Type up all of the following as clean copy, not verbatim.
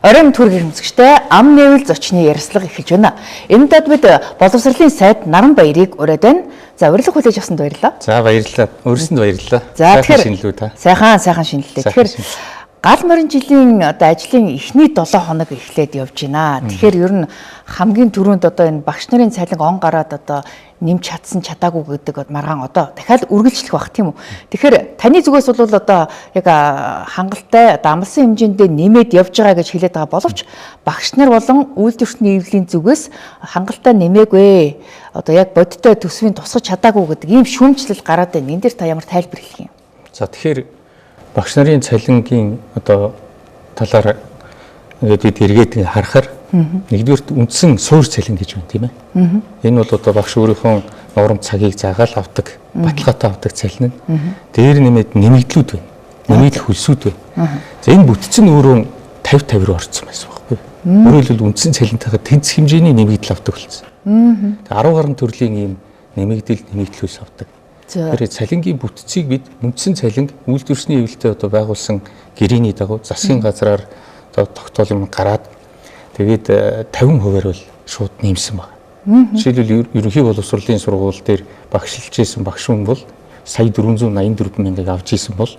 Оройн төргийн хэмжигчтэй ам нээвэл зочны ярилцлага эхэлж байна. Энэ дад бид боловсролын сайд Наран Баярыг ураад байна. За урилга хүлээж авсанд баярлалаа. За баярлалаа. Өөрсөнд баярлалаа. Сайхан шинэлүү та. Сайхан шинэллээ. Тэгэхээр гал морин жилийн ажлын эхний 7 хоног эхлээд явж байна. Тэгэхээр ер нь хамгийн түрүүнд энэ багш нарын цалин он гараад нэмж чадсан чадаагүй гэдэг маргаан дахиад үргэлжлэх бах тийм үү. Тэгэхээр таны зүгээс бол яг хангалттай амлсан хэмжээндээ нэмээд явж байгаа гэж хэлээд байгаа боловч багш нар болон үйлдвэрчний эвлэлийн зүгээс хангалттай нэмээгүй. Яг бодиттой төсвийн тусгаж чадаагүй гэдэг ийм шүүмжлэл гараад байна. Энэ дээр та ямар тайлбар хэлэх юм? За тэгэхээр багш нарын цалингийн талаар ингээд бид эргээд харахаар нэгдүгээр үндсэн суурь цалин гэж байна тийм ээ. Энэ бол багш өөрийнхөө нурам цагийг заагаал авдаг, баталгаатай авдаг цалин нь. Дээр нэмээд нэмэгдлүүд байна. Нэмэгдэл хөлсүүд байна. За энэ бүтцэн өөрөө 50-50 руу орсон байсан байхгүй юу? Өөрөөр хэлбэл үндсэн цалинтайгаа тэнцэх хэмжээний нэмэгдэл авдаг болсон. 10 гаруй төрлийн ийм нэмэгдэл хөлс авдаг. Тэгэхээр цалингийн бүтцийг бид үндсэн цалин үйлдвэрчний эвлэлтэй байгуулсан гэрээний дагуу засгийн газраар тогтоол юм гараад тэгээд 50%-аар бол шууд нэмсэн байна. Жишээлбэл ерөнхий боловсролын сургууль дээр багшлж исэн багш хүн бол сая 484 мянгаыг авч исэн бол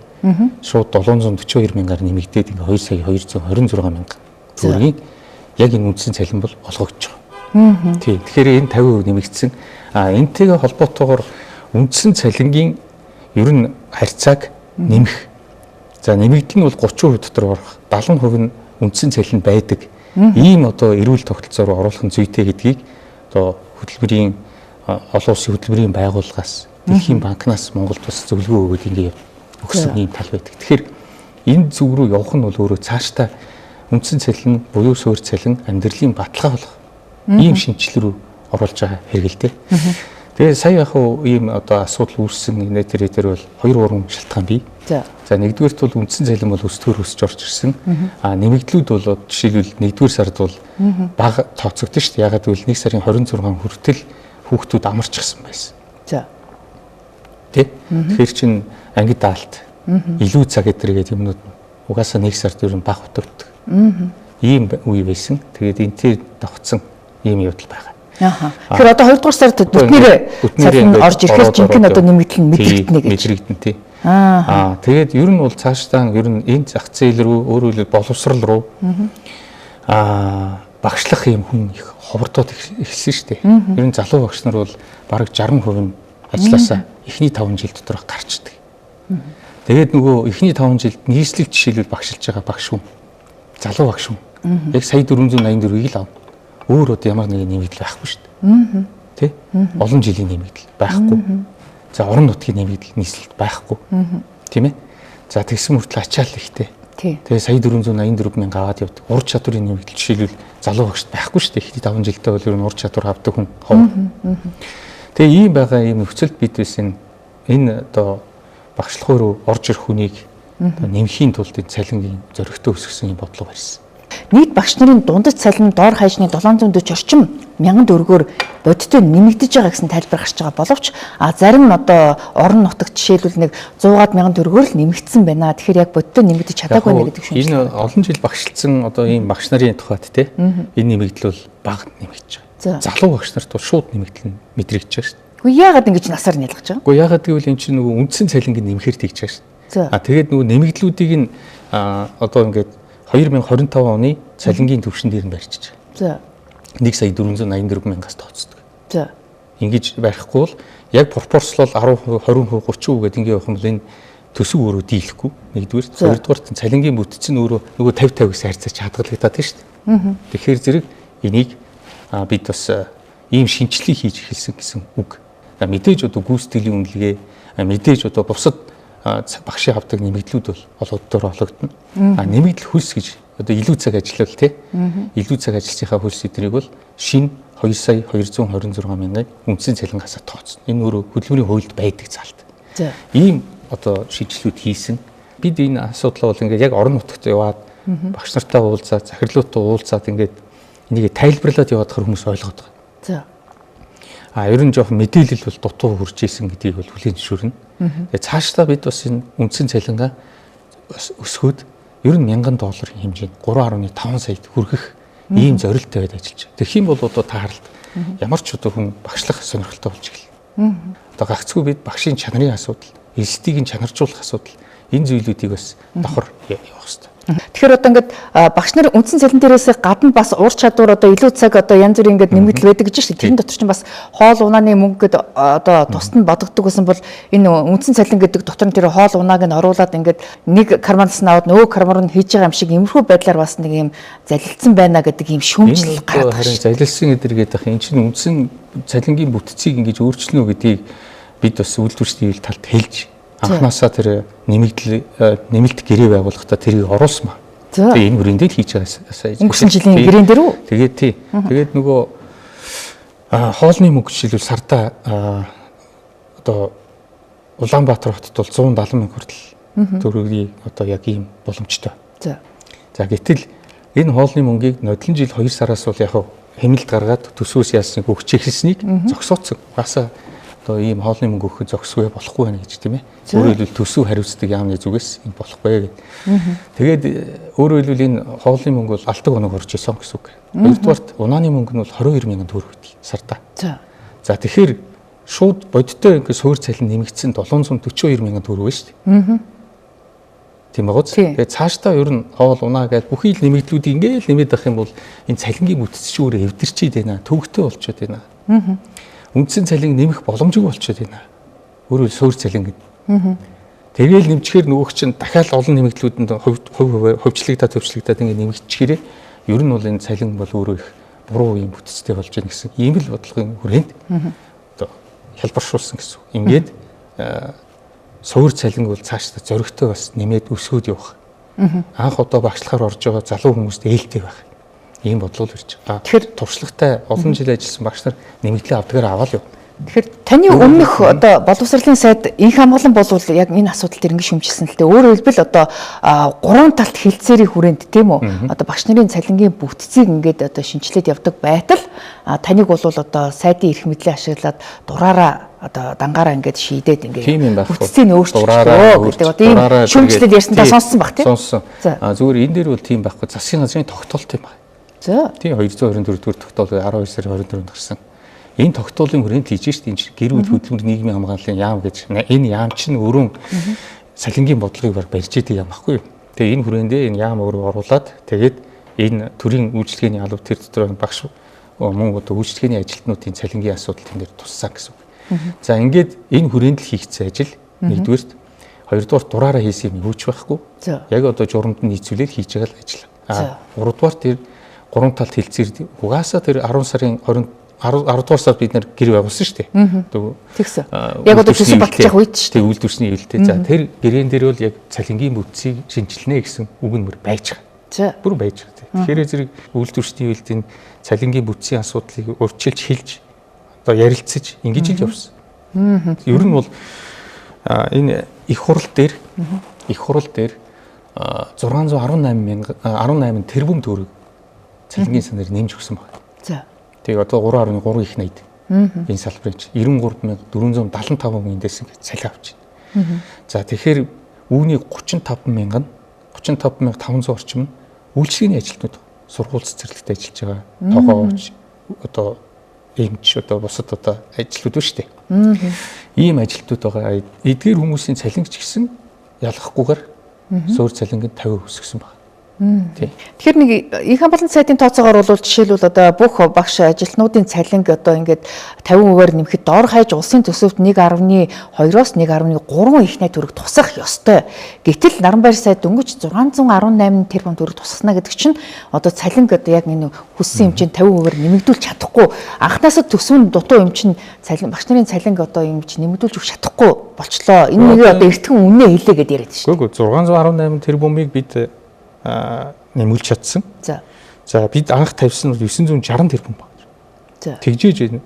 шууд 742 мянгаар нэмэгдээд ингээ 2 сая 226 мянга төгрөгийг яг энэ үндсэн цалин бол олгогдож байгаа. Тэгэхээр энэ 50% нэмэгдсэн. Энтэйгээ холбоотойгоор үндсэн цалингийн ер нь харьцааг нэмэх. За нэмэгдэл нь бол 30% дотор орох, 70% нь үндсэн цалин байдаг. Ийм эрүүл тогтолцоо руу оруулах нь зүйтэй гэдгийг хөтөлбөрийн олон улсын хөтөлбөрийн байгууллагаас Дэлхийн банкнаас Монголд бас зөвлөгөө өгөөд ингэ өгсөн ийм тал байдаг. Тэгэхээр энэ зүг рүү явах нь бол өөрөө цаашдаа үндсэн цалин буюу суурь цалин амьдралын баталгаа болох ийм шинжилэл рүү оруулж байгаа хэрэгэлтэй. Тэгээ сая яг ийм асуудал үүссэн нэтэр дээр бол 2-3 шалтгаан бий. За нэгдүгээрт бол үндсэн цалин бол өсдгөр өсөж орж ирсэн. Нэмэгдлүүд бол жишээлбэл 1-р сард бол бага тооцогдсон шүү дээ. Ягаад гэвэл 1 сарын 26 хүртэл хүүхдүүд амарчихсан байсан. За. Тэгэхээр чин анги даалт илүү цаг эдрэгээд юмнууд угаасаа 1 сард ер нь бага утагддаг. Ийм үе байсан. Тэгээд энтэй давхцсан ийм явдал байгаа. Тэгэхээр 2-р сард бүтнээр орж ирэхээр жинхэнэ нэмэгдэл нь мэдрэгдэн тий. Тэгээд ер нь бол цаашдаа ер нь энэ зах зээл рүү өөрөөр хэлбэл боловсрол руу багшлах юм хүн их ховордоод эхэлсэн шүү дээ. Ер нь залуу багш нар бол бараг 60% нь ажилласаа эхний 5 жил дотор гарчдаг. Тэгээд нөгөө эхний 5 жилд нийслэл жишээлбэл багшилж байгаа багш хүн залуу багш хүн яг сая 484-ийг л авна. Өөр ямар нэгэн нэмэгдэл байхгүй шүү дээ. Тэ? Олон жилийн нэмэгдэл байхгүй. За орон нутгийн нэмэгдэл нийслэлд байхгүй. Тийм ээ? За тэгсэн мөртлөө ачаал ихтэй. Тэгээ сая 484 мянга аваад явдаг. Ур чадварын нэмэгдэл жишээлбэл залуу багшд байхгүй шүү дээ. Ихний 5 жилдээ бол ер нь ур чадвар авдаг хүн хов. Тэгээ ийм байгаа ийм нөхцөлд бид байсан энэ багшлах руу орж ирэх хүнийг нэмхийн тулд энэ цалингийн зөрөгтэй өсгсөн юм бодлого барьсан. Нийт багш нарын дундаж цалин доор хаяжны 740 орчим мянган төгрөгөөр бодиттой нэмэгдэж байгаа гэсэн тайлбар гарч байгаа боловч зарим орон нутагт жишээлбэл нэг 100-аад мянган төгрөгөөр л нэмэгдсэн байна. Тэгэхээр яг бодиттой нэмэгдэж чадаагүй нэ гэдэг шүү. Энэ олон жил багшилсан ийм багш нарын тухайд те энэ нэмэгдэл бол бага нэмэгдэж байгаа. Залуу багш нарт бол шууд нэмэгдэл нь мэдрэгдэж байгаа шүү. Гэхдээ яагаад ингэж насаар нялгаж байгаа? Гэхдээ яагаад гэвэл энэ чинь нөгөө үндсэн цалингийн нэмэхээр тэгж байгаа шүү. Тэгээд нөгөө нэмэгдлүүдийг нь ингээд 2025 оны цалингийн түвшин дээр нь барьчих. За. 1 сая 484 мянгаас тооцдог. За. Ингэж барихгүй бол яг пропорцлол 10%, 20%, 30% гэдэг ингэ явах юм бол энэ төсөв өөрөө дийлэхгүй. Нэгдүгээр, хоёрдугаар цалингийн бүтц нь өөрөө нөгөө 50-50-аас харьцаж хадгалагдаад байна шүү дээ. Тэгэхээр зэрэг энийг бид бас ийм шинжилгээ хийж эхэлсэн гэсэн үг. Мэдээж гүйцэтгэлийн үнэлгээ, мэдээж бусад багшийн авдаг нэмэгдлүүд бол олгоддоор ологдно. Нэмэгдэл хөлс гэж илүү цаг ажиллавал тий. Илүү цаг ажилласныхаа хөлс эдрийг бол шинэ 2 сая 226 мянган үндсэн цалингаас тооцно. Энэ өөрөө хөтөлбөрийн хуульд байдаг заалт. Ийм шийдлүүд хийсэн. Бид энэ асуудлаа бол ингээд яг орон нутагт яваад багш нартай уулзаад, захирлуудтай уулзаад ингээд энийг тайлбарлаад яваад хүмүүс ойлгоод байгаа. За. Ер нь жоохон мэдээлэл бол дутуу хүрч ийсэн гэдгийг бол хүлээн зөвшөөрнө. Тэгээ цаашдаа бид бас энэ үндсэн цалингаа өсгөөд ер нь $1000 хэмжээнд 3.5 саяд хүргэх ийм зорилттой байд ажиллаж байгаа. Тэгэх юм бол одоо та харалт ямар ч одоо хүн багшлах сонирхолтой болж эхэлнэ. Одоо гагцгүй бид багшийн чанарын асуудал, элсдийг чанаржуулах асуудал энэ зүйлүүдийг бас давхар явах хэрэгтэй. Тэгэхээр одоо ингээд багш нар үндсэн цалин дээрээс гадна бас ур чадвар одоо илүү цаг одоо янз бүрийн ингээд нэмэгдэл байдаг гэж шүү дээ. Тэрэн дотор чинь бас хоол унааны мөнгө гэдэг одоо тусад нь бодогддог гэсэн бол энэ үндсэн цалин гэдэг дотор нь тэр хоол унааг нь оруулаад ингээд нэг карманаас нь аваад нөгөө карман нь хийж байгаа юм шиг иймэрхүү байдлаар бас нэг юм залилсан байна гэдэг юм шүүмжлэл гараад байна. Харин залилсан гэдэргээд ах энэ чинь үндсэн цалингийн бүтцийг ингэж өөрчлөнө гэдгийг бид бас үйлдвэрчдийн талд хэлж анхнаасаа тэр нэмэлт гэрээ байгуулахдаа тэрийг оруулсан ба. Тэгээ энэ хүрээнд л хийж байгаа. Өнгөрсөн жилийн гэрээн дээр үү? Тэгээд тий. Тэгээд нөгөө хоолны мөнгө жишээлбэл сарда одоо Улаанбаатар хотод бол 170 мянга хүртэл төгрөгийг одоо яг ийм боломжтой. За гэтэл энэ хоолны мөнгийг нодлон жил 2 сараас бол яг хэмнэлт гаргаад төсвөөс яасныг өгч эхэлсэнийг зогсооцсон. Баасаа одоо ийм хоолны мөнгө өгөх зохисгүй болохгүй байна гэж тийм ээ. Өөрөөр хэлбэл төсөв хариуцдаг яамны зүгээс энэ болохгүй гэдэг. Тэгээд өөрөөр хэлбэл энэ хоолны мөнгө бол алдаг оног орж исэн гэсэн үг. Хоёрдугаарт унааны мөнгө нь бол 22,000 төгрөг гэдэг сарда. За тэгэхээр шууд бодиттой ингээд суур цалин нэмэгдсэн 742,000 төгрөг байна шүү дээ. Тийм багуз. Тэгээд цаашдаа ер нь хоол унаа гэдэг бүхий л нэмэгдлүүдийг ингээд нэмээд авах юм бол энэ цалингийн бүтц чинь өөрөө эвдэрчээд байна. Төвөгтэй болчиход байна. Үндсэн цалин нэмэх боломжгүй болчиход байна. Өөрөөр суур цалин гэдэг. Тэгээл нэмчихээр нөгөөх чинь дахиад олон нэмэгдлүүдэнд хувьчлагдаад ингэ нэмэгдчихээрээ ер нь бол энэ цалин бол өөрөө их буруу юм бүтцтэй болж байна гэсэн ийм л бодлогын хүрээнд одоо хялбаршуулсан гэсэн. Ингээд суур цалин бол цаашдаа зөрөгтэй бас нэмээд өсгөөд явах. Анх одоо багшлахаар орж байгаа залуу хүмүүст ээлтэй байх. Ийм бодлол ирж байгаа. Тэгэхээр туршлагатай олон жил ажилласан багш нар нэмэгдлээ авдгаар аваад явна. Тэгэхээр таны өмнөх одоо боловсролын сайд инх хамгаалан болвол яг энэ асуудал дээр ингэ шүмжилсэн л дээ. Өөрөөр хэлбэл одоо гурван талт хилцээрийн хүрээнд тийм үү? Одоо багш нарын цалингийн бүтцийг ингээд одоо шинжилээд явдаг байтал таныг бол одоо сайдын эрх мэдлээ ашиглаад дураараа одоо дангаараа ингээд шийдээд ингээд бүтцийг өөрчлөлөө гэдэг одоо ийм шүмжлэл ярьсантаа сонссон баг тийм. Сонссон. Зүгээр энэ дээр бол тийм байхгүй. Засгийн газрын тогтоолт юм байна. За. Тийм 224 дугаар тогтоол 12 сарын 24-нд гарсан. Энэ тогтоолын хүрээнд хийж штэ энэ гэр бүл хөдөлмөр нийгмийн хамгааллын яам гэж энэ яам чинь өрөө салингийн бодлогыг барьж идэг яам баггүй юу. Тэгээ энэ хүрээндээ энэ яам өөрөө оруулаад тэгээд энэ төрийн үйлчлэгээний алба тэр дотор багш мөн одоо үйлчлэгээний ажилтнуудын цалингийн асуудал тэн дээр туссан гэсэн үг. За ингээд энэ хүрээнд л хийгдсэн ажил нэгдүгээрт хоёрдугаар дураараа хийсэн юм юуч байхгүй. Яг одоо журамд нь нийцүүлээд хийж байгаа л ажил. Гуравдугаар тэр гурван талт хилцээр угаасаа тэр 10 сарын 10 дугаар сард бид нэр гэр байгуулсан шүү дээ. Тэгсэн. Яг одоо төсөв батлаж явах үед шүү дээ. Үйлдвэрсний ээлтэй. За тэр гэрээн дээр бол яг цалингийн бүтцийг шинжилнэ гэсэн үг нь мөр байж байгаа. Бүр байж байгаа. Тэгэхээр зэрэг үйлдвэрсний ээлтийн цалингийн бүтцийн асуудлыг урьдчилж хэлж одоо ярилцаж ингэж л явсан. Ер нь бол энэ их хурал дээр 618 тэрбум төгрөг цалингийн санаар нэмж өгсөн байна. За. Тэгээ одоо 3.3 их 80. Энэ салбарын чинь 93,475 мянган дэсэн гэж цалин авч байна. За тэгэхээр үүний 35,500 орчим нь үйлчлэгээний ажилтнууд сургууль цэцэрлэгт ажиллаж байгаа. Тогооч одоо эмч одоо бусад одоо ажилтнууд ба штэ. Ийм ажилтнууд байгаа. Эдгээр хүмүүсийн цалин ч гэсэн ялгахгүйгээр суур цалингийн 50% өсгсөн байна. Тэгэхээр нэг их хамгаалалт сайдын тооцоогоор бол жишээлбэл одоо бүх багш ажилтнуудын цалинг одоо ингээд 50%-аар нэмэхэд доор хаяж улсын төсөвт 1.2-оос 1.3 ихний төгрөг тусах ёстой. Гэтэл Наранбаяр сайд дөнгөж 618 тэрбум төгрөг тусгана гэдэг чинь одоо цалинг одоо яг энэ хүссэн хэмжээнд 50%-аар нэмэгдүүлж чадахгүй. Анхнаасаа төсвийн дутуу юм чинь цалин багш нарын цалинг одоо юм чи нэмэгдүүлж өгч чадахгүй болчлоо. Энэ нэг одоо эртхэн үнэ хэлээ гэдээ яриад шүү. Үгүй 618 тэрбумыг бид нэмүүлж чадсан. За бид анх тавьсан бол 960 тэрбум байна. Тэгжээж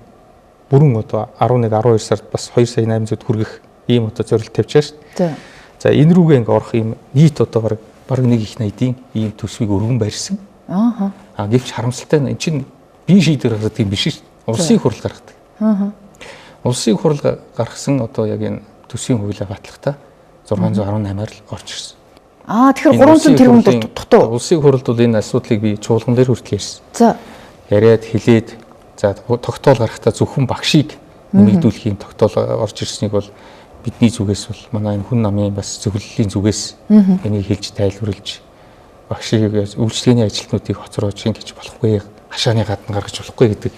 бүрэн одоо 11 12 сард бас 2 сая 800 хүргэх ийм одоо зорилт тавьчаа шүү дээ. За энэ рүүгээ ингээ орох ийм нийт одоо бараг 1 их 80-ийн ийм төсвийг өргөн барьсан. Гэвч харамсалтай нь энэ чинь бие шийдвэр гаргадаг юм биш шүү дээ. Улсын хурал гаргадаг. Улсын хурал гаргасан одоо яг энэ төсвийн хуулиа батлахдаа 618-аар л орж ирсэн. Тэгэхээр 300 тэрбум дутуу. Улсын хурлд бол энэ асуудлыг би чуулган дээр хүртэл ярьсан. За. Яриад хэлээд за тогтоол гаргахтаа зөвхөн багшийг нэмэгдүүлэхийн тогтоол орж ирснийг бол бидний зүгээс бол манай энэ хүн намын бас зөвлөлийн зүгээс энийг хэлж тайлбарлаж багшийг үйлчлэгээний ажилтнуудыг хоцроож ингэж болохгүй, хашааны гадна гаргаж болохгүй гэдэг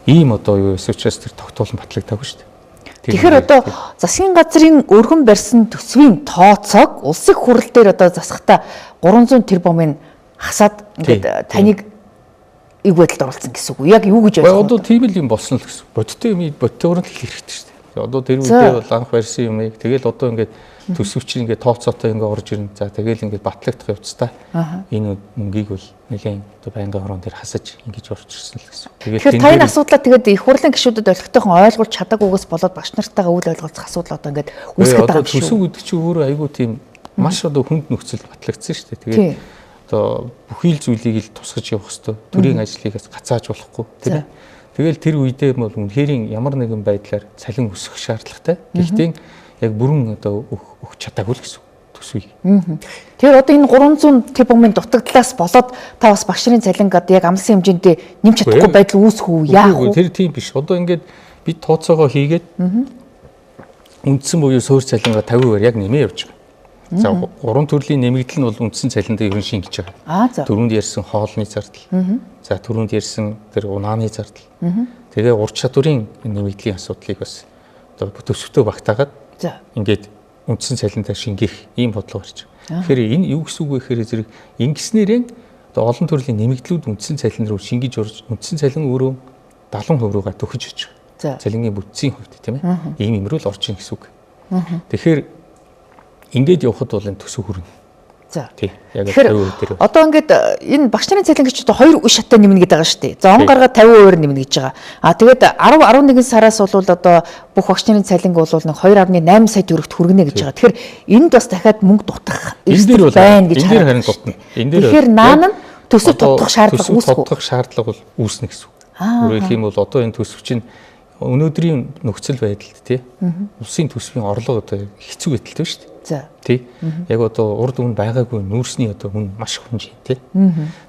ийм одоо юу эсвэл учраас тэр тогтоол нь батлагдаагүй шүү дээ. Тэгэхээр одоо засгийн газрын өргөн барьсан төсвийн тооцоог улсын хурал дээр одоо засахдаа 300 тэрбумыг хасаад ингээд таныг ийг байдалд оруулсан гэсэн үг. Яг юу гэж ойлгох вэ? Одоо тийм л юм болсон л гэсэн. Бодиттой юм бодтойгоор нь хэлэх хэрэгтэй шүү дээ. Одоо тэр үедээ бол анх барьсан юмыг тэгэл одоо ингээд төсөвч ингээд тооцоотой ингээд орж ирнэ. За тэгэл ингээд батлагдах явцдаа энэ мөнгийг бол нэгэн одоо байнгын хорон дээр хасаж ингэж орж ирсэн л гэсэн. Тэгэхээр таны асуудлаа тэгээд их хурлын гишүүдэд олигтойхон ойлгуулж чадаагүйгээс болоод багш нартайгаа үйл ойлголцох асуудал одоо ингээд үүсгэж байгаа юм шүү. Төсөв гэдэг чинь өөрөө айгүй тийм маш одоо хүнд нөхцөл батлагдсан шүү дээ. Тэгээд одоо бүхий л зүйлийг л тусгаж явах хэрэгтэй. Төрийн ажлыг гацааж болохгүй тийм ээ. Тэгэл тэр үедээ бол үнэхээр ямар нэгэн байдлаар цалин өсөх шаардлагатай. Гэхдээ яг бүрэн одоо өгч чадаагүй л гэсэн төсвийг. Тэгэхээр одоо энэ 300 тэрбумын дутагдлаас болоод та бас багш нарын цалинг одоо яг амлсан хэмжээнд нэмж чадахгүй байдал үүсэх үү? Яах вэ? Тэр тийм биш. Одоо ингээд бид тооцоогоо хийгээд үндсэн буюу суурь цалингаа 50% яг нэмээ явж байгаа. За 3 төрлийн нэмэгдэл нь бол үндсэн цалиндаа ерөн шингэж байгаа. Түрүүнд ярьсан хоолны зардал. За түрүүнд ярьсан тэр унааны зардал. Тэгээ ур чадварын нэмэгдлийн асуудлыг бас одоо төсөвтөө багтаагаад ингээд үндсэн цалиндаа шингэх ийм бодлого гарч байгаа. Тэгэхээр энэ юу гэсэн үг вэ гэхээр зэрэг ингэснээрээ одоо олон төрлийн нэмэгдлүүд үндсэн цалин руу шингэж орж үндсэн цалин өөрөө 70% руугаа төхөж очиж байгаа. Цалингийн бүтцийн хувьд тийм ээ. Ийм юмруу л орж ийн гэсэн үг. Тэгэхээр ингээд явхад бол энэ төсөв хүрнэ. За. Тий. Яг 50% дээр. Одоо ингээд энэ багш нарын цалин гэж одоо 2 үе шаттай нэмнэ гэдэг байгаа шүү дээ. За он гаргаад 50% нэмнэ гэж байгаа. Тэгээд 10 11 сараас бол одоо бүх багш нарын цалинг бол нэг 2.8 сая төгрөгт хүргэнэ гэж байгаа. Тэгэхээр энд бас дахиад мөнгө дутгах эрсдэл байна гэж харин дутна. Тэгэхээр наан нь төсөв тодтох шаардлага үүсэхгүй. Тодтох шаардлага бол үүснэ гэсэн үг. Өөрөөр хэлбэл бол одоо энэ төсөв чинь өнөөдрийн нөхцөл байдалд тий улсын төсвийн орлого одоо хэцүү байдалтай шүү дээ. За. Тий. Яг одоо урд өмнө байгаагүй нүүрсний одоо хүн маш хөнж тий.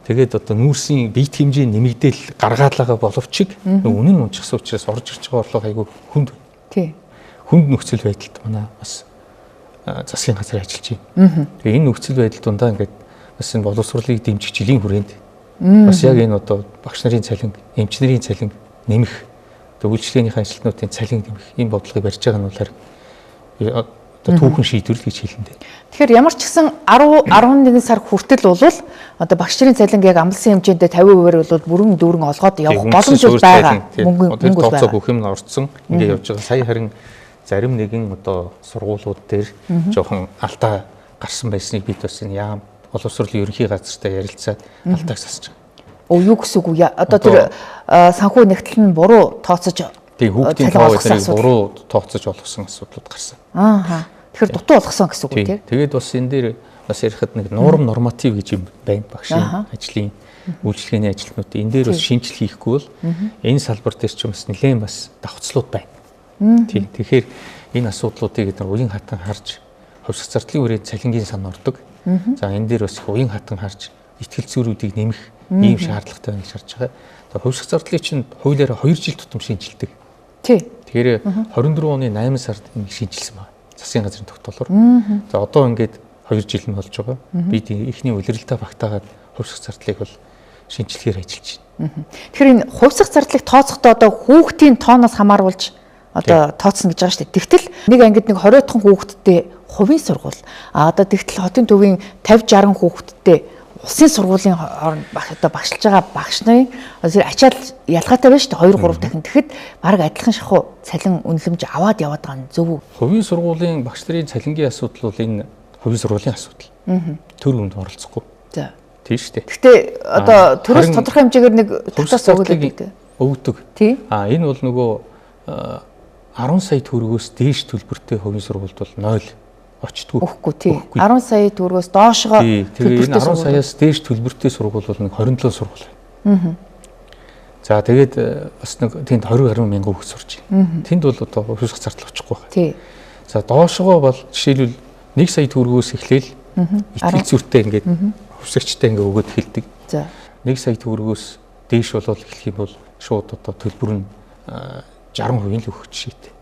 Тэгээд одоо нүүрсийн биет хэмжээ нэмэгдээл гаргаад байгаа боловч үнэн нь унчихсан учраас орж ирж байгаа орлого айгүй хүнд. Тий. Хүнд нөхцөл байдалд манай бас засгийн газар ажиллаж байна. Тэгээ энэ нөхцөл байдал дундаа ингээд бас энэ боловсруулалтыг дэмжих жилийн хүрээнд бас яг энэ одоо багш нарын цалин, эмч нарын цалин нэмэх, одоо үйлчлэгээнийхээ ажилтнуудын цалин нэмэх ийм бодлогыг барьж байгаа нь бол харин одоо түүхэн шийдвэрлэл гэж хэлнэ. Тэгэхээр ямар ч гэсэн 10 11 сар хүртэл бол одоо багш нарын цалинг яг амлсан хэмжээндээ 50%-аар бол бүрэн дүүрэн олгоод явах боломж байгаа. Мөнгө тооцоо бүх юм орцсон ингээд явж байгаа. Сая харин зарим нэгэн одоо сургуулиуд дээр жоохон алдаа гарсан байсныг бид бас энэ яам боловсруулалтын ерөнхий газартай ярилцаад алдааг засаж байгаа. Юу гэсэн үг вэ? Одоо тэр санхүү нэгтгэл нь буруу тооцож хүүхдийн тоо эднийг буруу тооцож олгосон асуудлууд гарсан. Тэгэхээр дутуу болгосон гэсэн үг тийм. Тэгээд бас энэ дээр бас ярихад нэг норматив гэж юм байна. Багшийн ажлын үйлчлэгээний ажилтнууд энэ дээр бас шинжил хийхгүй бол энэ салбар дээр ч бас нэлээд бас давхцлууд байна. Тийм. Тэгэхээр энэ асуудлуудыг эдгээр уян хатан харж хувьсах зардлын үрээд цалингийн сан ордог. За энэ дээр бас уян хатан харж ихтгэл зүйрүүдийг нэмэх ийм шаардлагатай байна гэж харж байгаа. Хувьсах зардлыг чинь хуулиараа 2 жил тутам шинжилдэг. Тий. Тэгэхээр 24 оны 8 сард ингэ шинжилсэн байна. Засгийн газрын тогтоолоор. За одоо ингээд 2 жил нь болж байгаа. Бид эхний улиралдаа багтаагаад хувьсах зардлыг бол шинжилгээр ажиллаж байна. Тэгэхээр энэ хувьсах зардлыг тооцохдоо одоо хүүхдийн тооноос хамааруулж одоо тооцно гэж байгаа шүү дээ. Тэгтэл нэг ангид нэг 20 дахин хүүхэдтэй хувийн сургууль. Одоо тэгтэл хотын төвийн 50 60 хүүхэдтэй улсын сургуулийн одоо багшилж байгаа багш нарын ачаал ялгаатай байна шүү дээ 2 3 дахин. Тэгэхэд баг адилхан шахуу цалин үнэлэмж аваад яваад байгаа нь зөв үү? Хувийн сургуулийн багш нарын цалингийн асуудал бол энэ хувийн сургуулийн асуудал. Төр хүнд оролцохгүй. За. Тийм шүү дээ. Гэхдээ одоо төрөөс тодорхой хэмжээгээр нэг татвар өгдөг. Тийм. Энэ бол нөгөө 10 сая төгрөгөөс дээш төлбөртэй хувийн сургуульд бол 0 очтгүй. Өгөхгүй тий. 10 сая төгрөгөөс доошгоо төлбөртэй. Энэ 10 саяас дээш төлбөртэй сургууль бол нэг 27 сургууль байна. За тэгээд бас нэг тэнд 20 гаруй мянган хүүхэд сурч байна. Тэнд бол одоо хувьсах зардал очихгүй байна. Тий. За доошгоо бол жишээлбэл 1 сая төгрөгөөс эхлээл Итгэл зүртэй ингээд хувьсагчтай ингээд өгөөд хэлдэг. За. 1 сая төгрөгөөс дээш болол хэлэх юм бол шууд одоо төлбөр нь 60% л өгөх жишээтэй.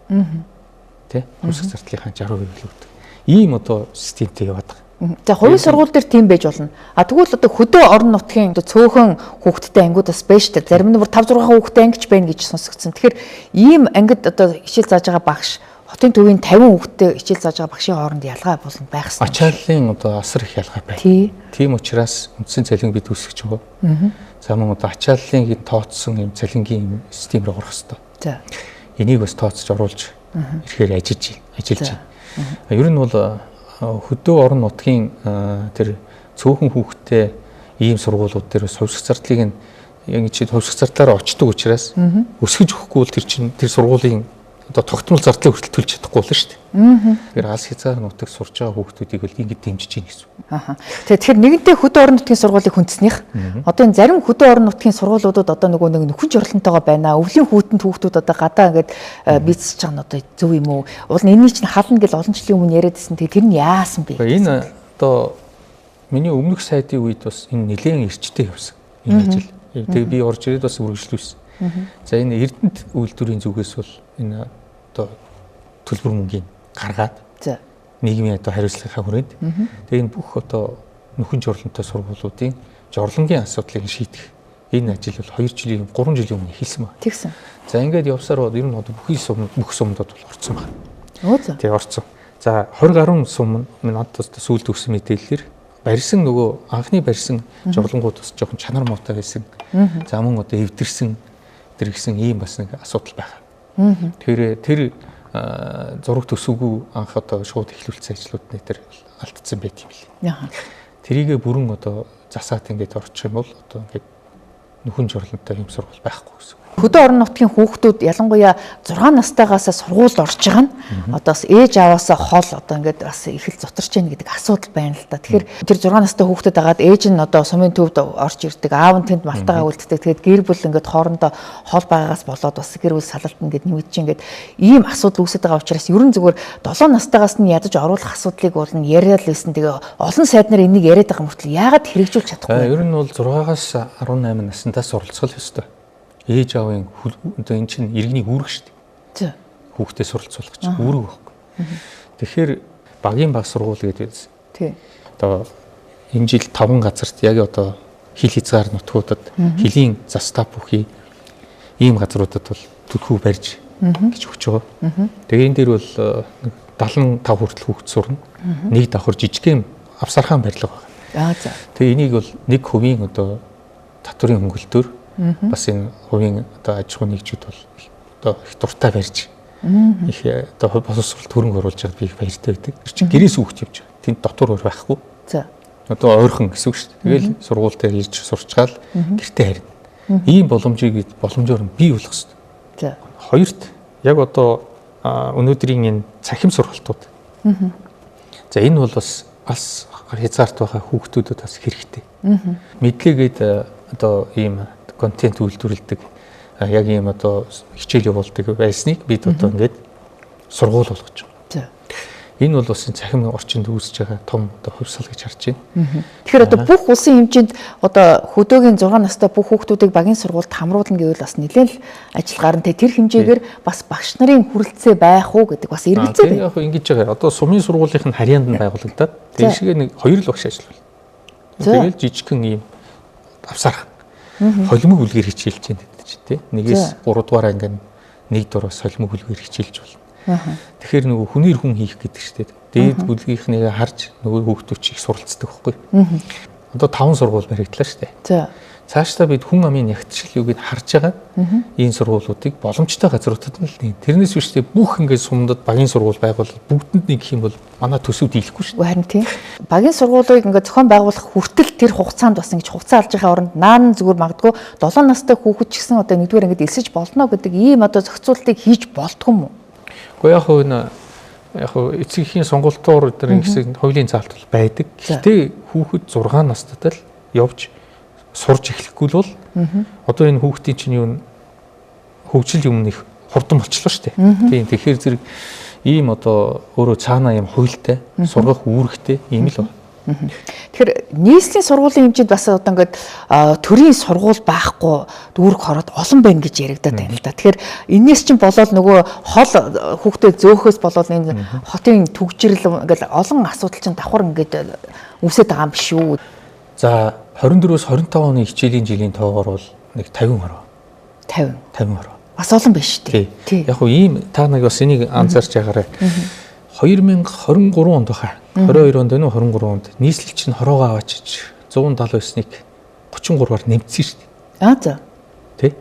Тэ? Хувьсах зардлынхаа 60% л өгдөг. Ийм одоо системтэй яваад байгаа. За хувийн сургууль дээр тийм байж болно. А тэгвэл одоо хөдөө орон нутгийн цөөхөн хүүхдтэй ангиудаас байж та зарим нь бүр 5 6 хүүхдтэй ангич байна гэж сонсогдсон. Тэгэхээр ийм ангид одоо хичээл зааж байгаа багш хотын төвийн 50 хүүхдтэй хичээл зааж байгаа багшийн хооронд ялгаа болно байх ёстой. Ачааллын одоо асар их ялгаа байна. Тийм учраас үндсэн цалин бид үүсгэж байгаа. За мөн одоо ачааллын тооцсон юм цалингийн систем рүү орох хэрэгтэй. За. Энийг бас тооцож оруулж ирэхээр ажиллаж байна. Ер нь бол хөдөө орон нутгийн тэр цөөхөн хүүхдтэй ийм сургуулиуд дээр хувьсах зардлыг нь ингэж хувьсах зардлаараа очдог учраас өсгөж өгөхгүй бол тэр сургуулийн одоо тогтмол зардлыг хүртэл төлж чадахгүй болно шүү дээ. Тэгэхээр алс хязгаар нутаг сурж байгаа хүүхдүүдийг бол ингэж дэмжиж гин гэсэн. Тэгэхээр нэгэнтээ хөдөө орон нутгийн сургуулийг хүндэснийх. Одоо энэ зарим хөдөө орон нутгийн сургуулиудад одоо нөгөө нэг нөхөн жорлонтойгоо байна. Өвлийн хүүтэнд хүүхдүүд одоо гадаа ингээд бицсэж байгаа нь одоо зөв юм уу? Уул нь энэний чинь хална гэж олон жилийн өмнө яриадсэн. Тэгээ тэр нь яасан бэ? Энэ одоо миний өмнөх сайдын үед бас энэ нэлээд эрчтэй явсан. Энэ ажил. Тэгээ би орж ирээд бас үргэлжлүүлсэн. За энэ Эрдэнэт үйлдвэрийн зүгээс бол энэ одоо төлбөр мөнгийг гаргаад нийгмийн одоо хариуцлагынхаа хүрээнд тэгээ энэ бүх одоо нөхөн жорлонтой сургуулиудын жорлонгийн асуудлыг шийдэх энэ ажил бол 2 жилийн 3 жилийн өмнө эхэлсэн байна. Тэгсэн. За ингээд явсаар бол ер нь одоо бүх сумдад бол орцсон байна. Тэгээ орцсон. За 20 гаруй сум нь надад сүүлд өгсөн мэдээлэлээр барьсан нөгөө анхны барьсан жорлонгууд бас жоохон чанар муутай байсан. За мөн одоо эвдэрсэн тэр гэсэн ийм бас нэг асуудал байгаа. Тэр зураг төсөвгүй анх одоо шууд эхлүүлсэн ажлууд нэтер алдсан байт юм лээ. Тэрийгэ бүрэн одоо засаад ингээд орчих юм бол одоо ингээд нөхөн жорлонтой юм сургууль байхгүй гэсэн. Хөдөө орон нутгийн хүүхдүүд ялангуяа 6 настайгаас сургуульд орж байгаа нь одоо бас ээж аваасаа хол одоо ингээд бас их л зутарч яах гэдэг асуудал байна л да. Тэгэхээр тэр 6 настай хүүхдэд агаад ээж нь одоо сумын төвд орж ирдэг, аав нь тэнд малтайгаа үлддэг. Тэгээд гэр бүл ингээд хоорондоо хол байгаагаас болоод бас гэр бүл салалт ингээд нэмэгдэж ингээд ийм асуудал үүсэж байгаа учраас ерөн зүгээр 7 настайгаас нь ядаж оруулах асуудлыг бол нь яриад л байсан. Тэгээ олон сайднаар энийг яриад байгаа мөртлөө яагаад хэрэгжүүлж чадахгүй вэ? Ер нь бол 6-аас 18 наснаас оролцох ёстой. Ээж аавын одоо эн чинь иргэний үүрэг шүү дээ. Хүүхдээ суралцуулах чинь үүрэг байхгүй. Тэгэхээр багийн баг сургууль гэдэг. Одоо энэ жил 5 газарт яг одоо хил хязгаар нутгуудад хилийн застав бүхий ийм газруудад бол төлхөө барьж гэж өгч байгаа. Тэгээ энэ дээр бол 75 хүртэл хүүхд сурна. Нэг давхар жижигхэн авсархан барилга байна. Тэгээ энийг бол 1% одоо татврын хөнгөлтөөр бас энэ хувийн одоо аж ахуйн нэгжүүд бол одоо их дуртай барьж их одоо боловсролд хөрөнгө оруулж байгаа би их баяртай байдаг. Тэр чинь гэрээс хүүхд явж байгаа. Тэнд дотор өөр байхгүй. Одоо ойрхон гэсэн үг шүү дээ. Тэгэл сургууль дээр ирж сурчгаал гэртээ харина. Ийм боломжийг боломжоор бий болгох хэрэгтэй. Хоёрт яг одоо өнөөдрийн энэ цахим сургалтууд. За энэ бол бас хязгаарт байгаа хүүхдүүдэд бас хэрэгтэй. Мэдлэгээд одоо ийм контент үйлдвэрлэдэг яг ийм одоо хичээл явуулдаг байсныг бид одоо ингээд сургууль болгож байгаа. Энэ бол бас цахим орчинд үүсэж байгаа том одоо хувьсгал гэж харж байна. Тэгэхээр одоо бүх улсын хэмжээнд одоо хөдөөгийн 6 настай бүх хүүхдүүдийг багийн сургуульд хамруулна гэвэл бас нэлээд л ажил гарна. Тэр хэмжээгээр бас багш нарын хүрэлцээ байх уу гэдэг бас эргэлзээ байна. Яг ингэж байгаа. Одоо сумын сургуулийнх нь харьяанд нь байгуулагдаад тийшгээ нэг 2 л багш ажиллавал. Тэгэл жижигхэн ийм авсарх холимог үлгэр хичээлж байна гэдэг чинь тий. Нэгээс 3 дугаар анги нэг дураас холимог үлгэр хичээлж болно. Тэгэхээр нөгөө хүнээр хүн хийх гэдэг чинь дээд бүлгийнхнийг харж нөгөө хүүхдүүд чи их суралцдаг байхгүй. Одоо 5 сургууль баригдлаа шүү дээ. Цаашдаа бид хүн амын ягтшил юуг харж байгаа энэ сургуулиудыг боломжтой газруудад нь л нэг. Тэрнээс биш те бүх ингээд сумдад багийн сургууль байгуул бүгдэнд нэг гэх юм бол манай төсөв дийлэхгүй шүү. Харин тийм. Багийн сургуулийг ингээд зохион байгуулах хүртэл тэр хугацаанд бас ингэж хугацаа алж байгаа оронд наан зүгээр магадгүй 7 настай хүүхэд ч гэсэн одоо нэгдүгээр ингээд элсэж болно гэдэг ийм одоо зохицуултыг хийж болдгоо юм уу? Гэхдээ яг эцгийн сонголтоор өдөр ингэсэн хуулийн заалт бол байдаг. Гэхдээ хүүхэд 6 настайд л явж сурж эхлэхгүй бол одоо энэ хүүхдийн чинь юу хөгжил юм их хурдан болчихлоо шүү дээ. Тийм тэгэхээр зэрэг ийм одоо өөрөө цаанаа ийм хуйлтай сургах үүрэгтэй ийм л Тэгэхээр нийслэлийн сургуулийн хэмжээнд бас одоо ингээд төрийн сургууль байхгүй дүүрэг хороод олон байна гэж яригадаад байна л да. Тэгэхээр энээс чинь болоод нөгөө хол хүүхдэд зөөхөөс болоод энэ хотын түгжирэл ингээд олон асуудал чинь давхар ингээд үүсэж байгаа юм биш үү? За 24-өөс 25 оны хичээлийн жилийн тоогоор бол нэг 50 хороо. 50 хороо. Бас олон байна шүү дээ. Тий. Яг хөө ийм та нэг бас энийг анзаарч байгаарай. 2023 онд баха. 22 онд байна уу 23 онд нийслэл чинь хороогоо аваачиж 179-ыг 33-аар нэмсэн шүү дээ. Аа за. Тий?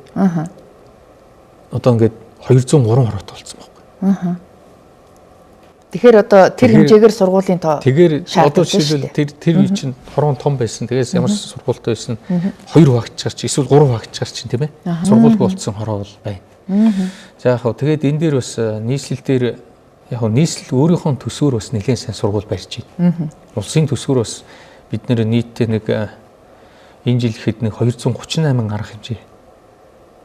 Одоо ингээд 203 хороотой болсон байхгүй. Тэгэхээр одоо тэр хэмжээгээр сургуулийн тоо. Тэгэхээр одоо жишээлбэл тэр үе чинь хорон том байсан. Тэгээс ямар сургуультай байсан 2 хаагчаар чи эсвэл 3 хаагчаар чинь тийм ээ. Сургуульгүй болцсон хороо бол байна. За яг хөө тэгээд энэ дээр бас нийслэл дээр яг нь нийслэл өөрийнхөө төсвөр бас нэлээд сайн сургууль барьж байна. Улсын төсвөр бас бид нэр нийтдээ нэг энэ жил ихэд нэг 238 арга хэмжээ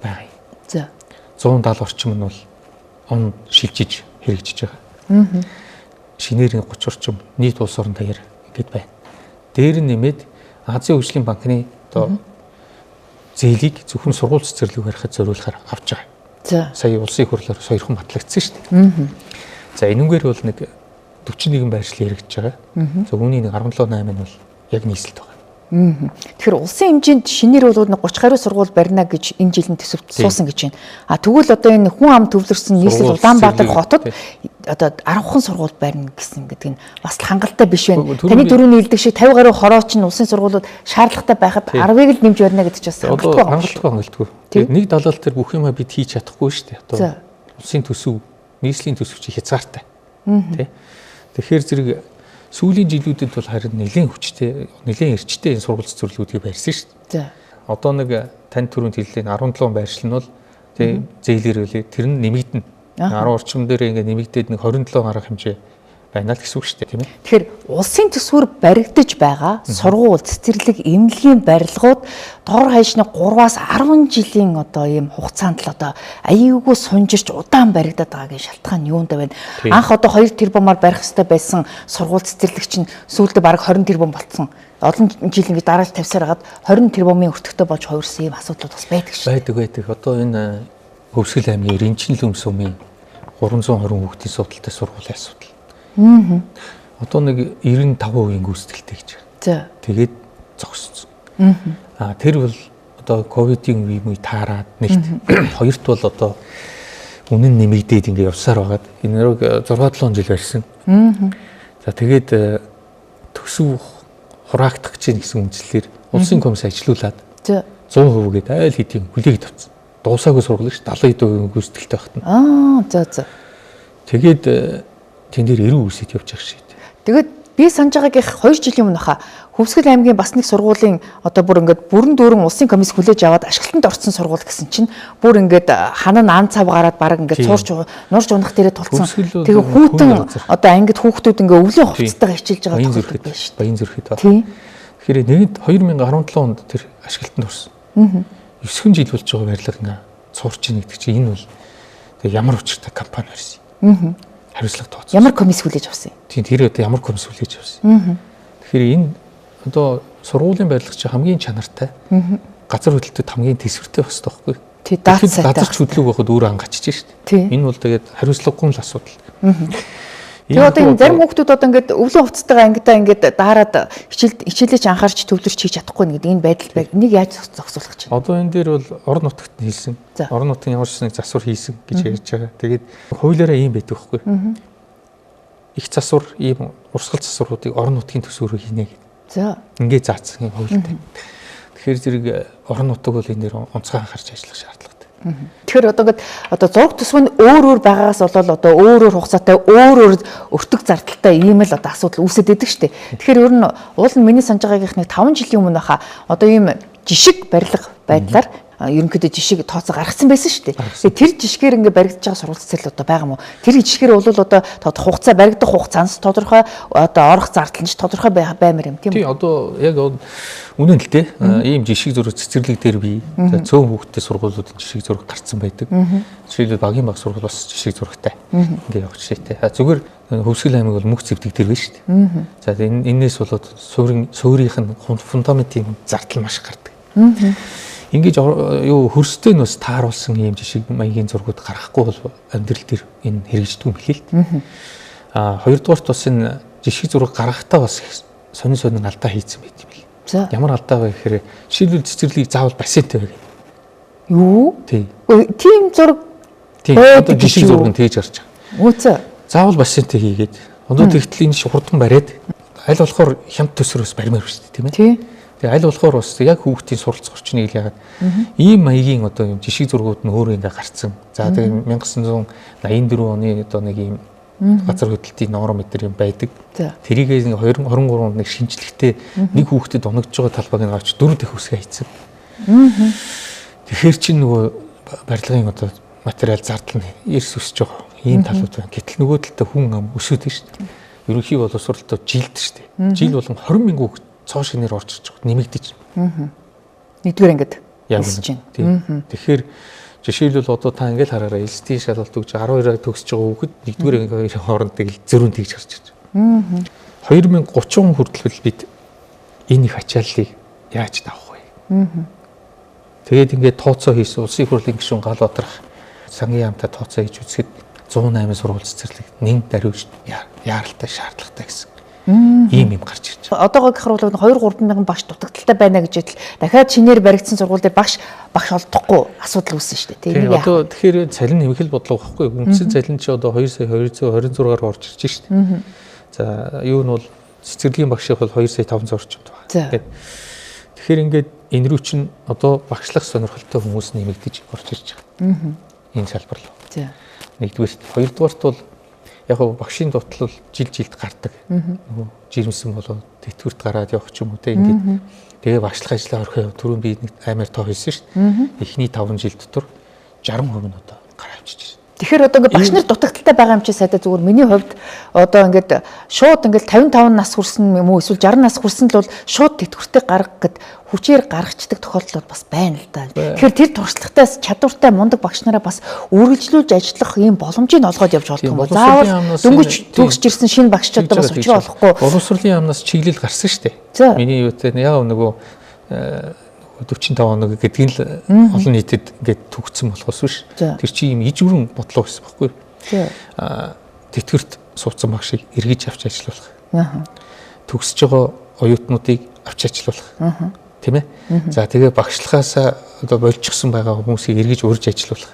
байгаа юм. За. 170 орчим нь бол он шилжиж хэрэгжиж байгаа. Шинээр 30 орчим нийт улс орон даяар ингэж байна. Дээр нь нэмээд Азийн хөгжлийн банкны одоо зээлийг зөвхөн сургууль цэцэрлэг барихад зориулахаар авч байгаа. За. Сая улсын хурлаар сойрхон батлагдсан шүү дээ. За энүүгээр бол нэг 41 байршил хэрэгжиж байгаа. За үүний нэг 17-8 нь бол яг нийслэлд байгаа. Тэгэхээр улсын хэмжээнд шинээр бол 30 гаруй сургууль барина гэж энэ жилийн төсөвт суусан гэж байна. А тэгвэл одоо энэ хүн ам төвлөрсөн нийслэл Улаанбаатар хотод одоо 10хан сургууль барина гэсэн гэдэг нь бас хангалттай биш байна. Таны дөрөвний хэлдэг шиг 50 гаруй хороо чинь улсын сургуулиуд шаардлагатай байхад 10-ыг л нэмж барина гэдэг чинь бас хангалттай. Тэгээд нэг далал дээр бүх юмаа бид хийж чадахгүй шүү дээ. Одоо улсын төсөв, нийслэлийн төсөв чи хязгаартай. Тэ. Тэгэхээр зэрэг сүүлийн жилүүдэд бол харин нэлээд хүчтэй, нэлээд эрчтэй энэ сургууль цэцэрлэгүүдийг барьсан шүү дээ. Одоо нэг тань түрүүнд хэллээ 17 байршил нь бол тэ зээлэр үлээ тэр нь нэмэгдэнэ. 10 орчим дээр ингээ нэмэгдээд нэг 27 арга хэмжээ байна л гэсэн үг шүү дээ, тийм ээ. Тэгэхээр улсын төсвөр баригдаж байгаа сургууль цэцэрлэг эмнэлгийн барилгууд доор хаяшны 3-аас 10 жилийн одоо ийм хугацаанд л одоо аюулгүй сунжирч удаан баригдаад байгаагийн шалтгаан нь юунд байна? Анх одоо 2 тэрбумаар барих хэрэгтэй байсан сургууль цэцэрлэг чинь сүүлдээ бараг 20 тэрбум болцсон. Олон жил ингэ дарааж тавьсаар хагаад 20 тэрбумын өртөгтэй болж хувирсан ийм асуудлууд бас байдаг шүү. Байдаг. Одоо энэ Хөвсгөл аймгийн Ринчинлөм сумын 320 хүүхдийн судалтай сургуулийн асуудал. Одоо нэг 95% гүйцэтгэлтэй гэж. За. Тэгээд зогссон. Тэр бол одоо ковидын үе таарад нэгт. Хоёрт бол одоо үнэн нэмэгдээд ингэ явсаар байгаад энэ нэг 6-7 жил барьсан. За тэгээд төсөв хураагдах гэж гэсэн үндслээр улсын комисс ажилуулад 100% гээд айл хэдийн хүлээгд авсан. Дуусаагүй сургууль ш 70% гүйцэтгэлтэй багт нь. За. Тэгээд тэн дээр 90 үсэд явж байгаа шүү дээ. Тэгээд би санаж байгаагийнх 2 жилийн өмнө хаа Хөвсгөл аймгийн бас нэг сургуулийн одоо бүр ингээд бүрэн дүүрэн улсын комисс хүлээж аваад ашиглалтанд орсон сургууль гэсэн чинь бүр ингээд ханаа ан цав гараад баг ингээд нурж унах дээрээ тулцсан. Тэгээ хүүтэн одоо ангид хүүхдүүд ингээд өвлийн хувцастайгаа хичээлж байгаа тохиолдол байна шүү дээ. Баян зүрхэд ба. Тэгэхээр нэгд 2017 онд тэр ашиглалтанд орсон. 9 жил болж байгаа байрлал ингээ цуурч ийн гэдэг чинь энэ бол тэгээ ямар учиртай компани байсан. Хариуцлага тооцсон. Ямар комисс хүлээж авсан юм? Тийм тэр одоо ямар комисс хүлээж авсан. Тэгэхээр энэ одоо сургуулийн барилгач хамгийн чанартай. Газар хөдлөлтөд хамгийн төсвөртэй бас тоххой. Тий дац сайтай. Газар хөдлөг байхад өөрөө ангачиж шээ. Энэ бол тэгээд хариуцлагагүй л асуудал. Тэгээ одоо энэ зарим хүүхдүүд одоо ингээд өвлийн хувцастайгаа ангидаа ингээд daarад хичээлээч анхаарч төвлөрч хийж чадахгүй гэдэг энэ байдал байг. Энийг яаж зогсоолох гэж байна? Одоо энэ дээр бол орон нутагт нь хийсэн. Орон нутгийн ямар ч нэг засвар хийсэн гэж ярьж байгаа. Тэгээд хуулиараа ийм байдаг байхгүй. Их засвар, ийм урсгал засваруудыг орон нутгийн төсвөрөөр хийнэ гэдэг. За. Ингээд заасан юм хуулитай. Тэгэхээр зэрэг орон нутаг бол энэ дээр онцгой анхаарч ажиллах шаардлагатай. Тэгэхээр одоо ингээд одоо зураг төсөв нь өөр байгаагаас болол одоо өөр хугацаатай өөр өртөг зардалтай ийм л одоо асуудал үүсэт байдаг шүү дээ. Тэгэхээр ер нь уул нь миний санаж байгаагийнх нэг 5 жилийн өмнө хаа одоо ийм жишг барилга байдлаар ерөнхийдөө жишээ тооцоо гаргасан байсан шүү дээ. Тэр жишгээр ингээ баригдаж байгаа сургууль цэцэрлэг одоо байгаа мó. Тэр жишгээр бол одоо хугацаа баригдах хугацаанс тодорхой одоо орох зардал нь тодорхой баймар юм тийм үү? Тий одоо яг үнэн л дээ. Ийм жишээ зураг цэцэрлэг дээр би цөөн хүүхдтэй сургуулиудын жишээ зураг гарцсан байдаг. Жишээлбэл багийн баг сургууль бас жишээ зурагтай ингээ явах жишээтэй. Зүгээр Хөвсгөл аймаг бол мөнх зэвдэг дээр байна шүү дээ. За энээс болоод суурийнх нь фундаментын зардал маш гардаг. Ингэж юу хөрстэй нь бас тааруулсан ийм жишээ маягийн зургууд гаргахгүй бол амьдрал дээр энэ хэрэгждэг юм хэлээ л дээ. Хоёрдугаарт бас энэ жишээ зураг гаргахтаа бас сонин алдаа хийцэн байт юм бэл. Ямар алдаа вэ гэхээр жишээлбэл цэцэрлэгийг заавал бассейнтэй байгаад. Юу? Тийм зураг. Тийм одоо жишээ зураг нь тэгж гарч байгаа. Үгүй. Заавал бассейнтэй хийгээд одоо тэгтэл энэ хурдан бариад аль болохоор хямд төсрөөс баримаар шүү дээ тийм ээ. Тийм. Тэгээ аль болохоор бас яг хүүхдийн суралцах орчныг л яагаад ийм маягийн одоо юм жишээ зургууд нь өөрөө ингээ гарцсан. За тэгээ 1984 оны одоо нэг ийм газар хөдлөлтийн норм метр юм байдаг. Тэрийг 2023 онд нэг шинжлэхдээ нэг хүүхдэд унагдж байгаа талбайг нь авч 4 дахь үсгээ хийцэн. Тэгэхээр чинь нөгөө барилгын одоо материал зардал нь эрс өсөж байгаа. Ийм талууд байна. Гэтэл нөгөө талдаа хүн ам өсөд шүү дээ. Ерөнхий боловсролтой жилд шүү дээ. Жил болгон 20 мянган хүүхд цоо шинээр орж ирж байгаа нэмэгдэж. Нэгдүгээр ангид өсөж байна. Тэгэхээр жишээлбэл одоо та ингээл хараараа LSD шалгалт өгч 12-аар төгсөж байгаа хүүхэд нэгдүгээр ангийн хооронд тэгэл зөрүүн тэгж гарч ирж байгаа. 2030 хүртэл бид энэ их ачааллыг яаж давах вэ? Тэгээд ингээд тооцоо хийсэн улсын хурлын гишүүн Галбаатарх сангийн яамтай тооцоо хийж үзэхэд 108 сургууль цэцэрлэг нэг даруйж яаралтай шаардлагатай гэсэн. Ийм юм гарч ирж байгаа. Одоогоо гэх бол 2-3 мянган багш дутагдaltaй байна гэж хэлтэл дахиад шинээр баригдсан сургууль дээр багш олдохгүй асуудал үүссэн шүү дээ. Тийм одоо тэгэхээр цалин нэмэх бодлого байхгүй. Үндсэн цалин чи одоо 2 сая 226-аар орж ирж шүү дээ. За юу нь бол цэцэрлэгийн багших бол 2 сая 500 орчимд байна. Тэгэхээр ингээд энэ рүү чинь одоо багшлах сонирхолтой хүмүүс нэмэгдэж орж ирж байгаа. Энэ салбар руу. Нэгдүгээрт, хоёрдугаарт бол яг багшийн дутал бол жилд гардаг. Нөгөө жирэмсэн болоод тэтгэврт гараад явах ч юм уу те ингээд. Тэгээ багшлах ажлаа орхио түрүүн би нэг аймаар тоо хийсэн шүү дээ. Эхний 5 жил дотор 60% нь одоо гараа авчиж байна. Тэгэхээр одоо ингээд багш нар дутагдaltaй байгаа юм чи сайдаа зүгээр миний хувьд одоо ингээд шууд ингээд 55 нас хүрсэн юм уу эсвэл 60 нас хүрсэн л бол шууд тэтгэвртэй гаргах гэд хүчээр гаргацдаг тохиолдол бас байна л да. Тэгэхээр тэр туршлагатай чадвартай мундаг багш нараа бас үргэлжлүүлж ажиллах ийм боломжийг олгоод явж болдог юм бол заавал дөнгөж төгсж ирсэн шинэ багш чадвар бас учраа болохгүй. Боловсролын яамнаас чиглэл гарсан шүү дээ. Миний юутай яг нөгөө 45 хоног гэдгийг л олон нийтэд ингээд төгссөн болохоос биш. Тэр чинь ийм ижүүрэн бодлого гэсэн баггүй. Тэтгэврт суудсан багшийг эргэж авч ажиллуулах. Төгсөж байгаа оюутнуудыг авч ажиллуулах. Тийм ээ. За тэгээ багшлахаасаа одоо болчихсон байгаа хүмүүсийг эргэж урьж ажиллуулах.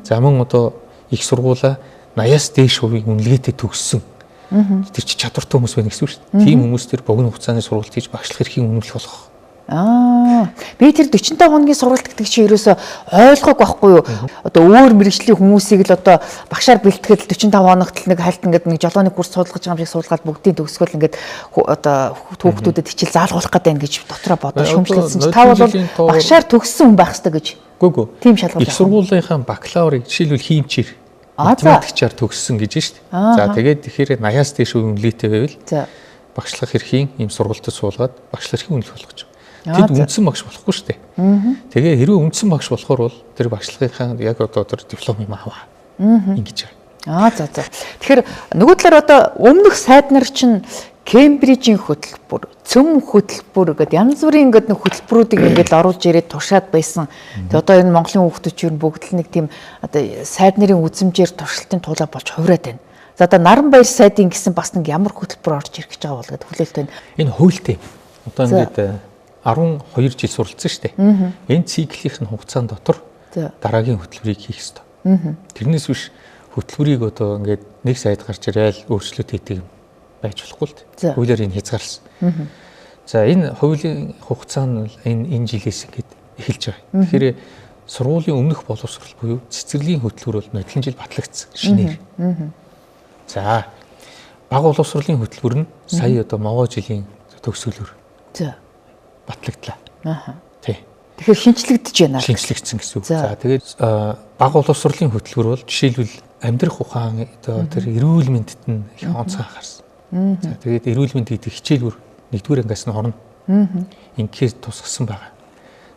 За мөн одоо их сургуулаа 80-аас дээш хувийн үнэлгээтэй төгссөн. Тэр чи чадвартай хүмүүс байна гэсэн үг шүү дээ. Тийм хүмүүс тэр богино хугацааны сургалт хийж багшлах эрхийг үнэлэх болох. Би тэр 45 хоногийн сургалт гэдэг чинь ерөөсө ойлгоогүй байхгүй юу? Одоо өөр мэрэгжлийн хүмүүсийг л одоо багшаар бэлтгэл 45 хоногт л нэг хальт ингээд нэг жолооны курс суулгаж байгаа юм шиг суулгаад бүгдийн төгсгөл ингээд одоо хүүхдүүдэд хичээл заалгуулах гэдэг ингэж дотроо бодож шүүмжлүүлсэн чинь та бол багшаар төгссөн хүн байх хэрэгтэй гэж. Үгүй. Тийм шалгуулт. Их сургуулийнхаа бакалаврыг жишээлбэл хиймчээр математикчаар төгссөн гэж шүү дээ. За тэгээд тэгэхээр 80-аас дээш үнэлгээтэй байвал багшлах эрхийн ийм сургалтад суулгаад багшлах эрхийн үнэлэх болгож байгаа. Тэд үндсэн багш болохгүй шүү дээ. Тэгээ хэрвээ үндсэн багш болохоор бол тэр багшлагынхаа яг одоо тэр диплом юм аваа. Ингэж байгаа. За. Тэгэхээр нөгөө талаар одоо өмнөх сайд нар чинь Кембрижийн хөтөлбөр, цөм хөтөлбөр гэдэг янз бүрийн ингээд нэг хөтөлбөрүүдийг ингээд оруулж ирээд тушаад байсан. Тэгээ одоо энэ Монголын хүүхдүүд чинь бүгд л нэг тийм одоо сайд нарын үзмжээр туршилтын туулаа болж хувраад байна. За одоо Наранбаяр сайдын гэсэн бас нэг ямар хөтөлбөр орж ирэх гэж байгаа бол гэдэг хүлээлт байна. Энэ хуультай. Одоо ингээд 12 жил суралцсан шүү дээ. Энэ циклийн хугацаанд дотор дараагийн хөтөлбөрийг хийх ёстой. Тэрнээс биш хөтөлбөрийг одоо ингээд нэг сайд гарч ирээл өөрчлөлт хийдэг юм байж болохгүй л дээ. Хуулиар энэ хязгаарласан. За энэ хуулийн хугацаа нь энэ жилээс ингээд эхэлж байгаа. Тэгэхээр сургуулийн өмнөх боловсрол буюу цэцэрлэгийн хөтөлбөр бол нодлон жил батлагдсан шинээр. За бага боловсролын хөтөлбөр нь сая одоо могоо жилийн төгсгөлөөр батлагдлаа. Тий. Тэгэхээр шинчлэгдэж байна. Шинчлэгдсэн гэсэн үг. За тэгээд бага боловсролын хөтөлбөр бол жишээлбэл амьдрах ухаан одоо тэр эрүүл мэндэд нь их онцгой анхаарсан. За тэгээд эрүүл мэнд гэдэг хичээлбэр 1-р ангиас нь орно. Ингээд тусгасан байгаа.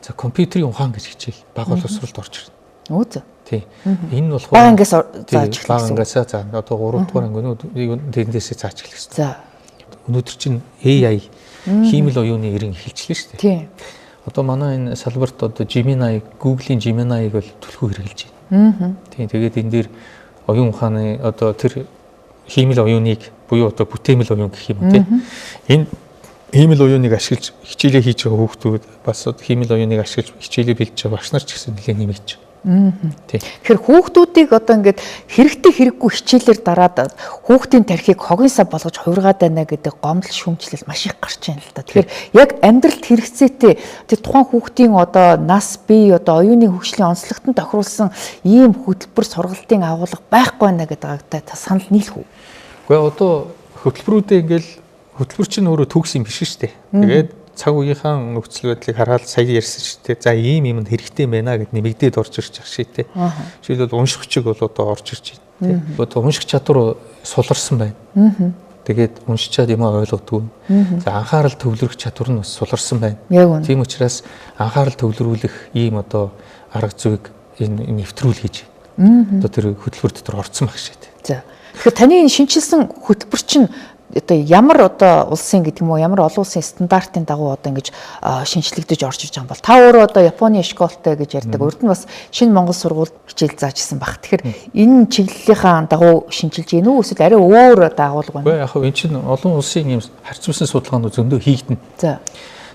За компьютерийн ухаан гэж хичээл бага боловсролд орж ирнэ. Өө зөө. Тий. Энэ болохоор бага ангиас зааж эхлэх. Бага ангиас за одоо 3-р анги тэндээсээ зааж эхлэх гэсэн. За. Өнөөдөр чинь AI хиймэл оюуны эрен эхэлчихлээ шүү дээ. Тий. Одоо манай энэ салбарт одоо Gemini, Google-ийн Gemini-г бол төлхөө хэрэгжилж байна. Тийм. Тэгээд энэ дээр оюун ухааны одоо тэр хиймэл оюуныг буюу одоо бүтээмэл оюун гэх юм тийм. Энэ хиймэл оюуныг ашиглаж хичээлээ хийж байгаа хүүхдүүд бас хиймэл оюуныг ашиглаж хичээлээ бэлдэж байгаа багш нар ч гэсэн нэлээд нэмэгдэж байна. Тийм. Тэгэхээр хүүхдүүдийг одоо ингээд хэрэгтэй хэрэггүй хичээлээр дараад хүүхдийн тархийг хогийн сав болгож хувиргаад байна гэдэг гомдол шүүмжлэл маш их гарч байна л да. Тэгэхээр яг амьдралд хэрэгцээтэй тэр тухайн хүүхдийн одоо нас бие одоо оюуны хөгжлийн онцлогтод тохируулсан ийм хөтөлбөр сургалтын агуулга байхгүй байна гэдэг та санал нийлэх үү? Гэхдээ одоо хөтөлбөрүүдээ ингээл хөтөлбөр чинь өөрөө төгс юм биш шүү дээ. Тэгээд цаг үеийнхаа нөхцөл байдлыг хараад сая ярьсан шүү дээ. За ийм юм хэрэгтэй байна гэд нэмэгдээд орж ирж байгаа шээ тэ. Жишээлбэл унших чиг бол одоо орж ирж байна. Одоо унших чадвар суларсан байна. Тэгээд уншичаад юм ойлгодгүй. За анхаарал төвлөрөх чадвар нь бас суларсан байна. Тийм учраас анхаарал төвлөрүүлэх ийм одоо арга зүйг энэ нэвтрүүл хийж одоо тэр хөтөлбөр дотор орцсон баг шээ тэ. За. Тэгэхээр таны энэ шинчилсэн хөтөлбөр чинь одоо ямар одоо улсын гэдэг юм уу ямар олон улсын стандартын дагуу одоо ингэж шинжлэгдэж орж иж байгаа юм бол та өөрөө одоо Японы школтой гэж ярьдаг. Урд нь бас шинэ Монгол сургуульд хичээл заажсэн баг. Тэгэхээр энэ чиглэлийнхаа дагуу шинжилж гин үү эсвэл арай өөр дагуулга байна. Яг хөө эн чинь олон улсын юм харьцуулсан судалгаанууд зөндөө хийгдэнэ. За.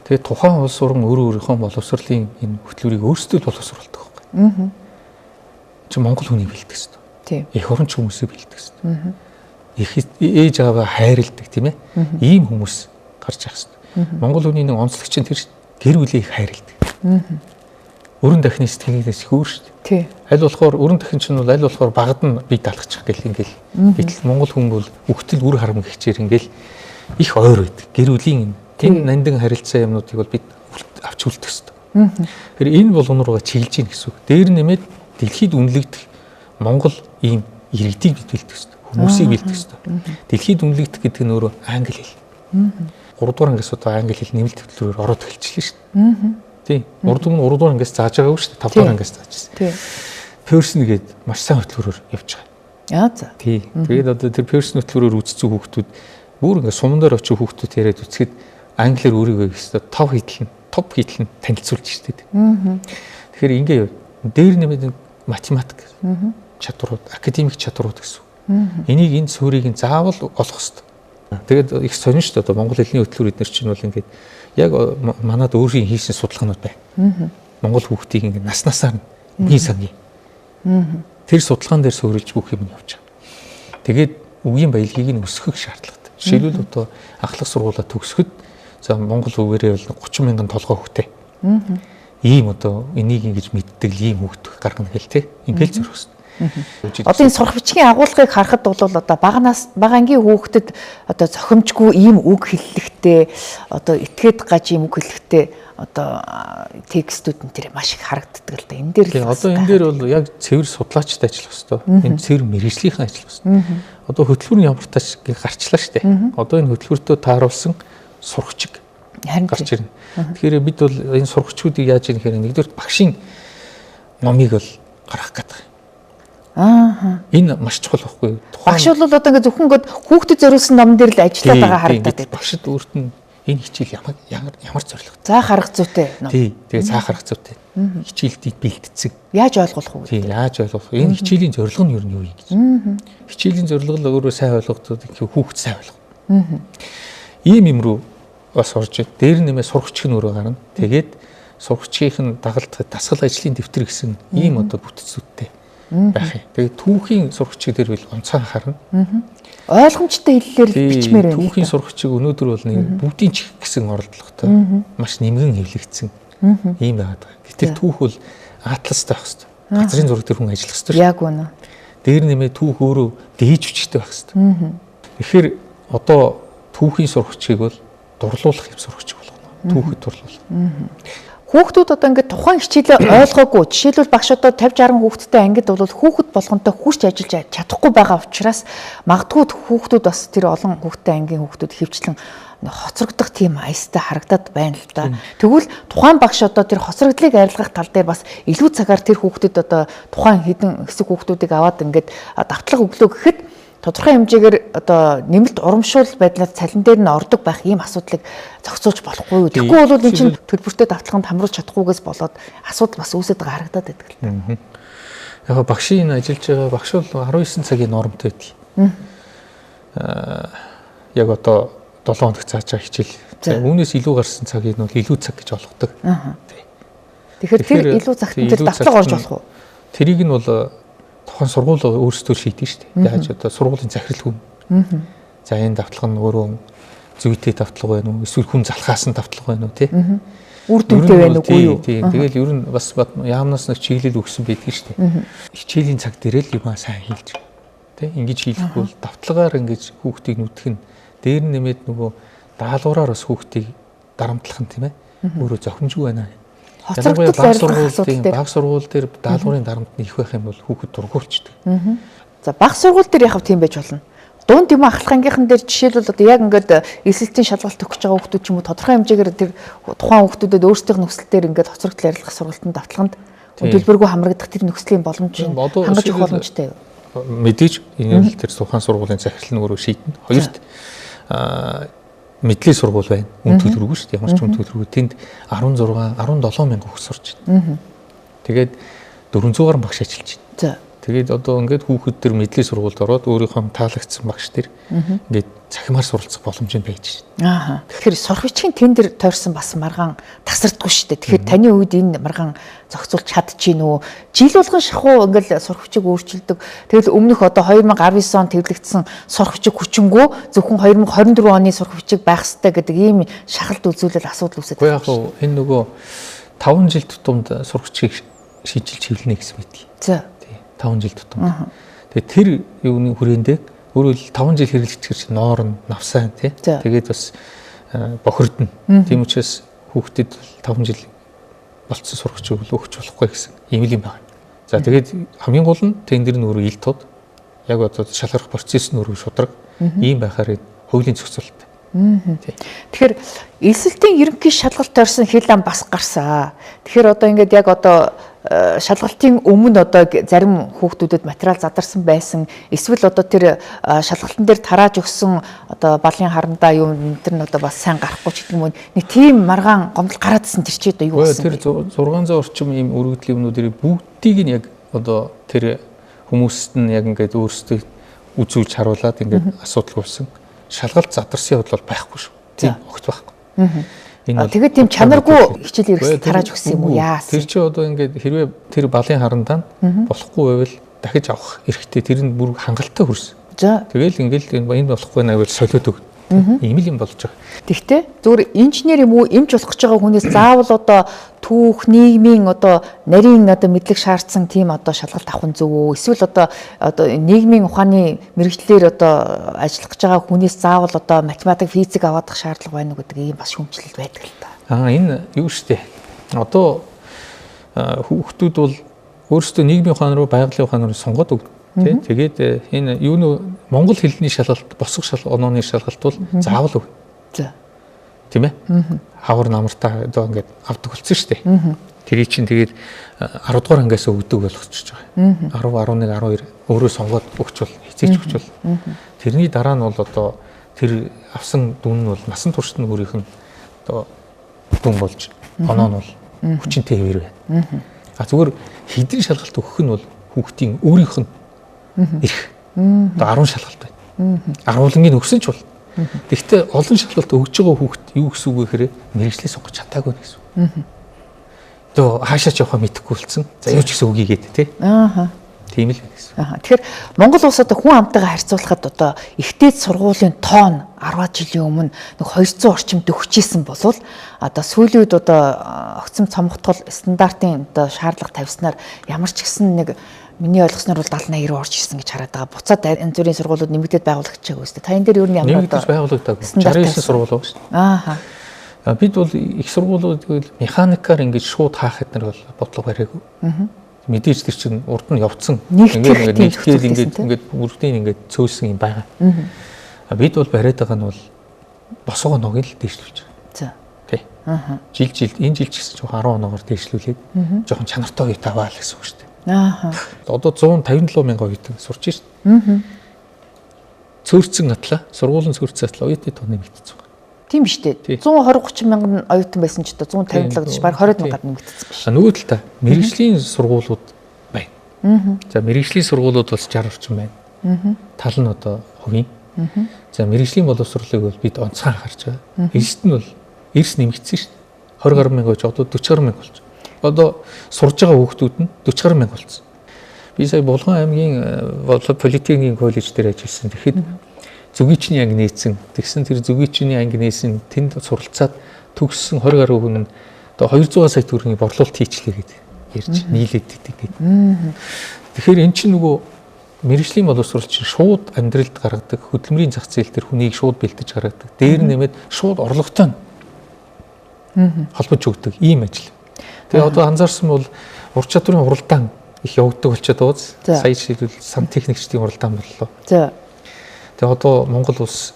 Тэгээд тухайн улс орн өөрийнхөө боловсролын энэ хөтөлбөрийг өөрсдөө боловсруулдаг байхгүй. Чи Монгол хүнийг бэлдэх гэсэн. Тийм. Эх оронч хүмүүсийг бэлдэх гэсэн. Их ээж аваа хайрладаг тийм ээ. Ийм хүмүүс гарч явах хэрэгтэй. Монгол хүний нэг онцлог чинь тэр гэр бүлээ их хайрладаг. Өрн дахны сэтгэлээс их өөр шүү дээ. Тий. Аль болохоор өрн дахин чинь бол аль болохоор багад нь бие даалгачих гэл ингээл. Гэтэл Монгол хүн бол үхтэл үр харам гихчээр ингээл их ойр байдаг. Гэр бүлийн тийм нандин харилцаа юмнуудыг бол бид авч үлдэх хэрэгтэй. Тэр энэ бол өнөр руугаа чиглэж ийн гэсэн үг. Дээр нэмээд дэлхийд үнэлэгдэх Монгол ийм иргэдийг бид бэлдэх хэрэгтэй. Хүмүүсийг бэлдэх хэрэгтэй. Дэлхийд үнэлэгдэх гэдэг нь өөрөө англи хэл. 3-р ангиас одоо англи хэл нэмэлт хөтөлбөрөөр ороод эхэлчихлээ шүү дээ. Тийм. 3-р ангиас зааж байгаагүй шүү дээ. 5-р ангиас заажсэн. Тийм. Персон гээд маш сайн хөтөлбөрөөр явж байгаа. Яа за. Тийм. Тэгээд одоо тэр персон хөтөлбөрөөр үзсэн хүүхдүүд бүр ингээд суман дээр очиж хүүхдүүд яриад үзэхэд англиар өөрийгөө өстө топ хийтэл нь танилцуулж штэ. Тэгэхээр ингээ дээр нэмээд математик чадварууд, академик чадварууд гэсэн. Энийг энэ суурийг нь заавал олох хэрэгтэй. Тэгээд их сонин шүү дээ. Одоо монгол хэлний хөтөлбөр эднэр чинь бол ингээд яг манад өөрийн хийсэн судалгаанууд байна. Монгол хүүхдийг ингээд наснасаар үгийн сангийн. Тэр судалгаан дээр суурилж бүх юм явж байгаа. Тэгээд үгийн баялагийг нь өсгөх шаардлагатай. Жишээлбэл одоо ахлах сургуулаа төгсөхөд за монгол үгээрээ бол 30 мянган толгой хөхтэй. Ийм одоо энийг ингэж мэддэг ийм хүүхд гаргана гэл те. Ингээл зөрөх. Одоо энэ сурах бичгийн агуулгыг харахад бол одоо бага ангийн хүүхдэд одоо зохимжгүй ийм үг хэллэгтэй одоо этгээд гаж ийм үг хэллэгтэй одоо текстүүд нь тэр маш их харагддаг л да. Энэ дээр л одоо энэ дээр бол яг цэвэр судлаачтай ажиллах хэрэгтэй. Энэ цэвэр мэргэжлийнхэн ажиллах хэрэгтэй. Одоо хөтөлбөр нь ямар тач гарчлаа шүү дээ. Одоо энэ хөтөлбөртөө тааруулсан сурагчиг гарч ирнэ. Тэгэхээр бид бол энэ сурагчдыг яаж ийм хэрэг нэгдүгээр багшийн номыг бол гаргах гэдэг. Энэ маш чухал байхгүй юу? Багш бол одоо ингээд зөвхөн ингээд хүүхдэд зориулсан номн дээр л ажиллаад байгаа харагдаад байна. Багшд өөрт нь энэ хичээл ямар зорилготой. Заах арга зүйтэй. Тий, тэгээ заах арга зүйтэй. Хичээлдийг бэлтгэцэг. Яаж ойлгох вэ? Тий, яаж ойлгох. Энэ хичээлийн зорилго нь юу юм гэж. Хичээлийн зорилго л өөрөө сайн ойлгоход хүүхд сайн ойлгох. Ийм юм руу бас орж ид. Дээр нэмээ сурагч нь өөрөө гарна. Тэгээд сурагчийн дагалдах дасгал ажлын дэвтэр гэсэн ийм одоо бүтцүүдтэй байх юм. Тэгээд түүхийн сурагчид дээр бол онцгой харна. Ойлгомжтой хэллээр бичмээр байна. Түүхийн сурагчид өнөөдөр бол нэг бүгдийн чих гэсэн оролдлоготой маш нэмгэн хэвлэгдсэн ийм байгаад байгаа. Гэтэл түүх бол атластай байх хэрэгтэй. Газрын зураг дээр хүн ажиллах хэрэгтэй. Яг үнэ. Дээр нэмээ түүх өөрөө дээж хүчтэй байх хэрэгтэй. Тэгэхээр одоо түүхийн сурагчийг бол дурлуулах юм сурагч болгоно. Түүхэд дурлуулах. Хүүхдүүд одоо ингээд тухайн хичээлээ ойлгоогүй. Жишээлбэл багш одоо 50 60 хүүхэдтэй ангид бол хүүхэд болгонтой хүрч ажиллаж чадахгүй байгаа учраас магадгүй хүүхдүүд бас тэр олон хүүхэдтэй ангийн хүүхдүүд хөвчлэн хоцрогдох тийм аястай харагдаад байна л да. Тэгвэл тухайн багш одоо тэр хоцрогдлыг арилгах тал дээр бас илүү цагаар тэр хүүхдэд одоо тухайн хэдэн хэсэг хүүхдүүдийг аваад ингээд давтлага өглөө гэхэд тодорхой хэмжээгээр одоо нэмэлт урамшуул байдлаар цалин дээр нь ордог байх ийм асуудлыг зохицуулж болохгүй юу. Тэгэхгүй бол энэ чинь төлбөртэй давтлаганд хамруулж чадахгүйгээс болоод асуудал бас үүсэж байгаа харагдаад байдаг л та. Яг багшийн ажиллаж байгаа багш бол 19 цагийн нормтой байдаг. Яг одоо 7 хоног цааш хичээл. Үүнээс илүү гарсан цагийг нь бол илүү цаг гэж олгодог. Тэгэхээр тэр илүү цагт тэр давтлага орж болох уу? Тэрийг нь бол тухайн сургууль өөрсдөө шийдэж штэ. Яаж одоо сургуулийн захирал хүн. За энэ давтлага нь өөрөө зүйтэй давтлага байна уу? Эсвэл хүн залхаас нь давтлага байна уу тий? Үр дүнтэй байна уу юу? Тэгэл ер нь бас яамнаас нэг чиглэл өгсөн байдаг штэ. Хичээлийн цаг дээр л юм сайн хийлж. Тий? Ингэж хийхгүй бол давтлагаар ингэж хүүхдийг нүдэх нь дээр нь нэмээд нөгөө даалгавраар бас хүүхдийг дарамтлах нь тийм ээ. Өөрөө зохимжгүй байна. Баг сургууль дээр даалгаврын дарамт нь их байх юм бол хүүхэд дургуульчдаг. За баг сургууль дээр яхав тийм байж болно. Дунд юм ахлах ангийнхан дээр жишээлбэл одоо яг ингээд эсэлтийн шалгалт өгч байгаа хүүхдүүд ч юм уу тодорхой хэмжээгээр тэр тухайн хүүхдүүдэд өөрсдийнх нөхцөл дээр ингээд хоцрогдол арилгах сургалтанд давтлаганд төлбөргүй хамрагдах тэр нөхцөлийн боломж хангаж өгөх боломжтой юу? Мэдээж энэ л тэр тухайн сургуулийн захирал нь өөрөө шийднэ. Хоёрт мэдлэг сургууль байна. Үн төлбөргүй шүү дээ. Ямар ч үн төлбөргүй. Тэнд 16, 17 мянга хүүхэд сурч байна. Тэгээд 400 гаруй багш ажиллаж байна. За. Тэгээд одоо ингээд хүүхэд төр мэдлэг сургуульд ороод өөрийнхөө таалагдсан багш төр ингээд цахимаар суралцах боломж нь байж Аа. байна. Тэгэхээр сурах бичгийн тендер тойрсон бас маргаан тасардгүй шүү дээ. Тэгэхээр таны үед энэ маргаан зохицуулж чадчихэв нүү? Жил болгон шахуу ингээд сурах бичиг өөрчилдөг. Тэгэл өмнөх одоо 2019 он төвлөгдсөн сурах бичиг хүчингүү зөвхөн 2024 оны сурах бичиг байх ёстой гэдэг ийм шахалт үзүүлэл асуудал үүсэж байна. Гэхдээ яг энэ нөгөө 5 жил тутамд сурах бичиг шийдэлж хэвлэнэ гэсэн мэт. За. 5 жил тутамд. Тэгээд тэр юуны хүрээндээ өөрөөр 5 жил хэрэглэгчээр чи ноорн навсаа тий. Тэгээд бас бохирдно. Тийм учраас хүүхдэд 5 жил болцсон сурагч өгч болохгүй гэсэн ийм л юм байна. За тэгээд хамгийн гол нь тендер нь өөрөө ил тод яг одоо шалгарах процесс нь өөрөө шудраг ийм байхаар хуулийн зохицуулалт. Тэгэхээр эсэлтийн ерөнхий шалгалт тойрсон хил ам бас гарсаа. Тэгэхээр одоо ингээд яг одоо шалгалтын өмнө одоо зарим хүүхдүүдэд материал задарсан байсан. Эсвэл одоо тэр шалгалтын дээр тарааж өгсөн одоо балын харандаа юм тэр нь одоо бас сайн гарахгүй ч гэдэг юм уу. Нэг тийм маргаан гомдол гараадсэн тэр чи одоо юу болсон? Тэр 600 орчим ийм өргөдлийн юмнуудыг бүгдийг нь яг одоо тэр хүмүүст нь яг ингээд өөрсдөө үзүүлж харуулад ингээд асуудал үүссэн. Шалгалт задарсан явдал бол байхгүй шүү. Тийм огт байхгүй. Тэгээд тийм чанаргүй хичээл хэрэгсэл тарааж өгсөн юм уу яасан? Тэр чи одоо ингээд хэрвээ тэр балын харандаа болохгүй байвал дахиж авах эрхтэй тэр нь бүр хангалттай хүрсэн. За. Тэгэл ингээд энэ болохгүй найвал солиод өг. Ийм л юм болж байгаа. Тэгтээ зүгээр инженер юм уу эмч болох гэж байгаа хүнээс заавал одоо түүх нийгмийн одоо нарийн одоо мэдлэг шаардсан тийм одоо шалгалт авах нь зөв үү? Эсвэл одоо нийгмийн ухааны мэрэгчлэр одоо ажиллах гэж байгаа хүнээс заавал одоо математик, физик аваадах шаардлага байна уу гэдэг ийм бас шүүмжлэл байдаг л та. Энэ юу штэ. Одоо хүүхдүүд бол өөрсдөө нийгмийн ухаан руу, байгалийн ухаан руу сонгоод өгнө. Тэгээд энэ юуны монгол хэлний шалгалт, босго онооны шалгалт бол заавал өг. За. Тийм ээ? Хавар намартаа одоо ингээд авдаг болсон шүү дээ. Тэрий чинь тэгээд 10 дугаар ангиас өгдөг болгочихж байгаа. 10, 11, 12 өөрөө сонгоод өгчвөл, хизээч өгчвөл. Тэрний дараа нь бол одоо тэр авсан дүн нь бол насан туршид нь өөрийнх нь одоо дүн болж оноо нь бол хүчинтэй хэвээр байна. Зүгээр хэдийн шалгалт өгөх нь бол хүүхдийн өөрийнх нь ирэх. Одоо 10 шалгалт байна. 10-ын өгсөн ч бол. Гэхдээ олон шалгалт өгж байгаа хүүхд юу гэсэн үг вэ гэхээр мэрэгчлээ сонгож чадаагүй гэсэн үг. Тэгээ хаашаа ч явахаа мэдэхгүй болсон. За юу ч гэсэн үгийгээд тий. Тийм л байна гэсэн. Тэгэхээр Монгол улс одоо хүн амтайгаа харьцуулахад одоо ихтэй сургуулийн тоон 10 жилийн өмнө нэг 200 орчимд өгчээсэн болвол одоо сүүлийн үед одоо огцом цомготгол стандартын одоо шаардлага тавьснаар ямар ч гэсэн нэг миний ойлгосноор бол 70-80 орж ирсэн гэж хараад байгаа. Буцаад янз бүрийн сургуулиуд нэмэгдээд байгуулагдчихаг үстэй. Та энэ дээр юу нэг ямар одоо байгуулагдаагүй. 69 сургууль байгаа шүү дээ. Бид бол их сургуулиуд механикаар ингэж шууд хаах хэднэр бол бодлого бариагүй. Мэдээж тэр чинь урд нь явцсан. Ингээд бүрдийн ингээд цөөсөн юм байгаа. Бид бол бариад байгаа нь бол босгоо ногийг л дээшлүүлж байгаа. За. Тий. Жил энэ жил ч гэсэн жоохон 10 оноогоор дээшлүүлээд жоохон чанартай оюут аваа л гэсэн үг шүү дээ. Одоо 157 мянган оюутан сурч шүү дээ. Цөөрцөн атлаа, сургуулийн цөөрцөн атлаа оюутны тоо нэмэгдсэн. Тийм биш үү? 120-30 мянган оюутан байсан ч одоо 157 гэж баг 20 мянгаар нэмэгдсэн биш. Нөгөө талаа мэрэгжлийн сургуулиуд байна. За мэрэгжлийн сургуулиуд бол 60 орчим байна. Тал нь одоо хувийн. За мэрэгжлийн боловсролыг бол бид онцгой харж байгаа. Эрсд нь бол эрс нэмэгдсэн шүү дээ. 20 гаруй мянга гэж одоо 40 гаруй мянга болж. Одоо сурж байгаа хүүхдүүд нь 40 гаруй мянга болсон. Би сая Булган аймгийн политикийн коллеж дээр ажилласан. Тэгэхэд зүгийчний анги нээсэн. Тэгсэн тэр зүгийчний анги нээсэн тэнд суралцаад төгссөн 20 гаруй хүн нь одоо 200 сая төгрөгийн борлуулалт хийчлээ гэдэг ярьж нийлээд идэг гэдэг. Тэгэхээр эн чинь нөгөө мэрэгжлийн боловсрол чинь шууд амьдралд гаргадаг хөдөлмөрийн зах зээл дээр хүнийг шууд бэлдэж гаргадаг. Дээр нэмээд шууд орлоготой холбож өгдөг ийм ажил. Тэгээ одоо анзаарсан бол ур чадварын уралдаан их явагддаг болчиход байгаа. Сая жишээлбэл сантехникчдийн уралдаан боллоо. За. Тэгээ одоо Монгол улс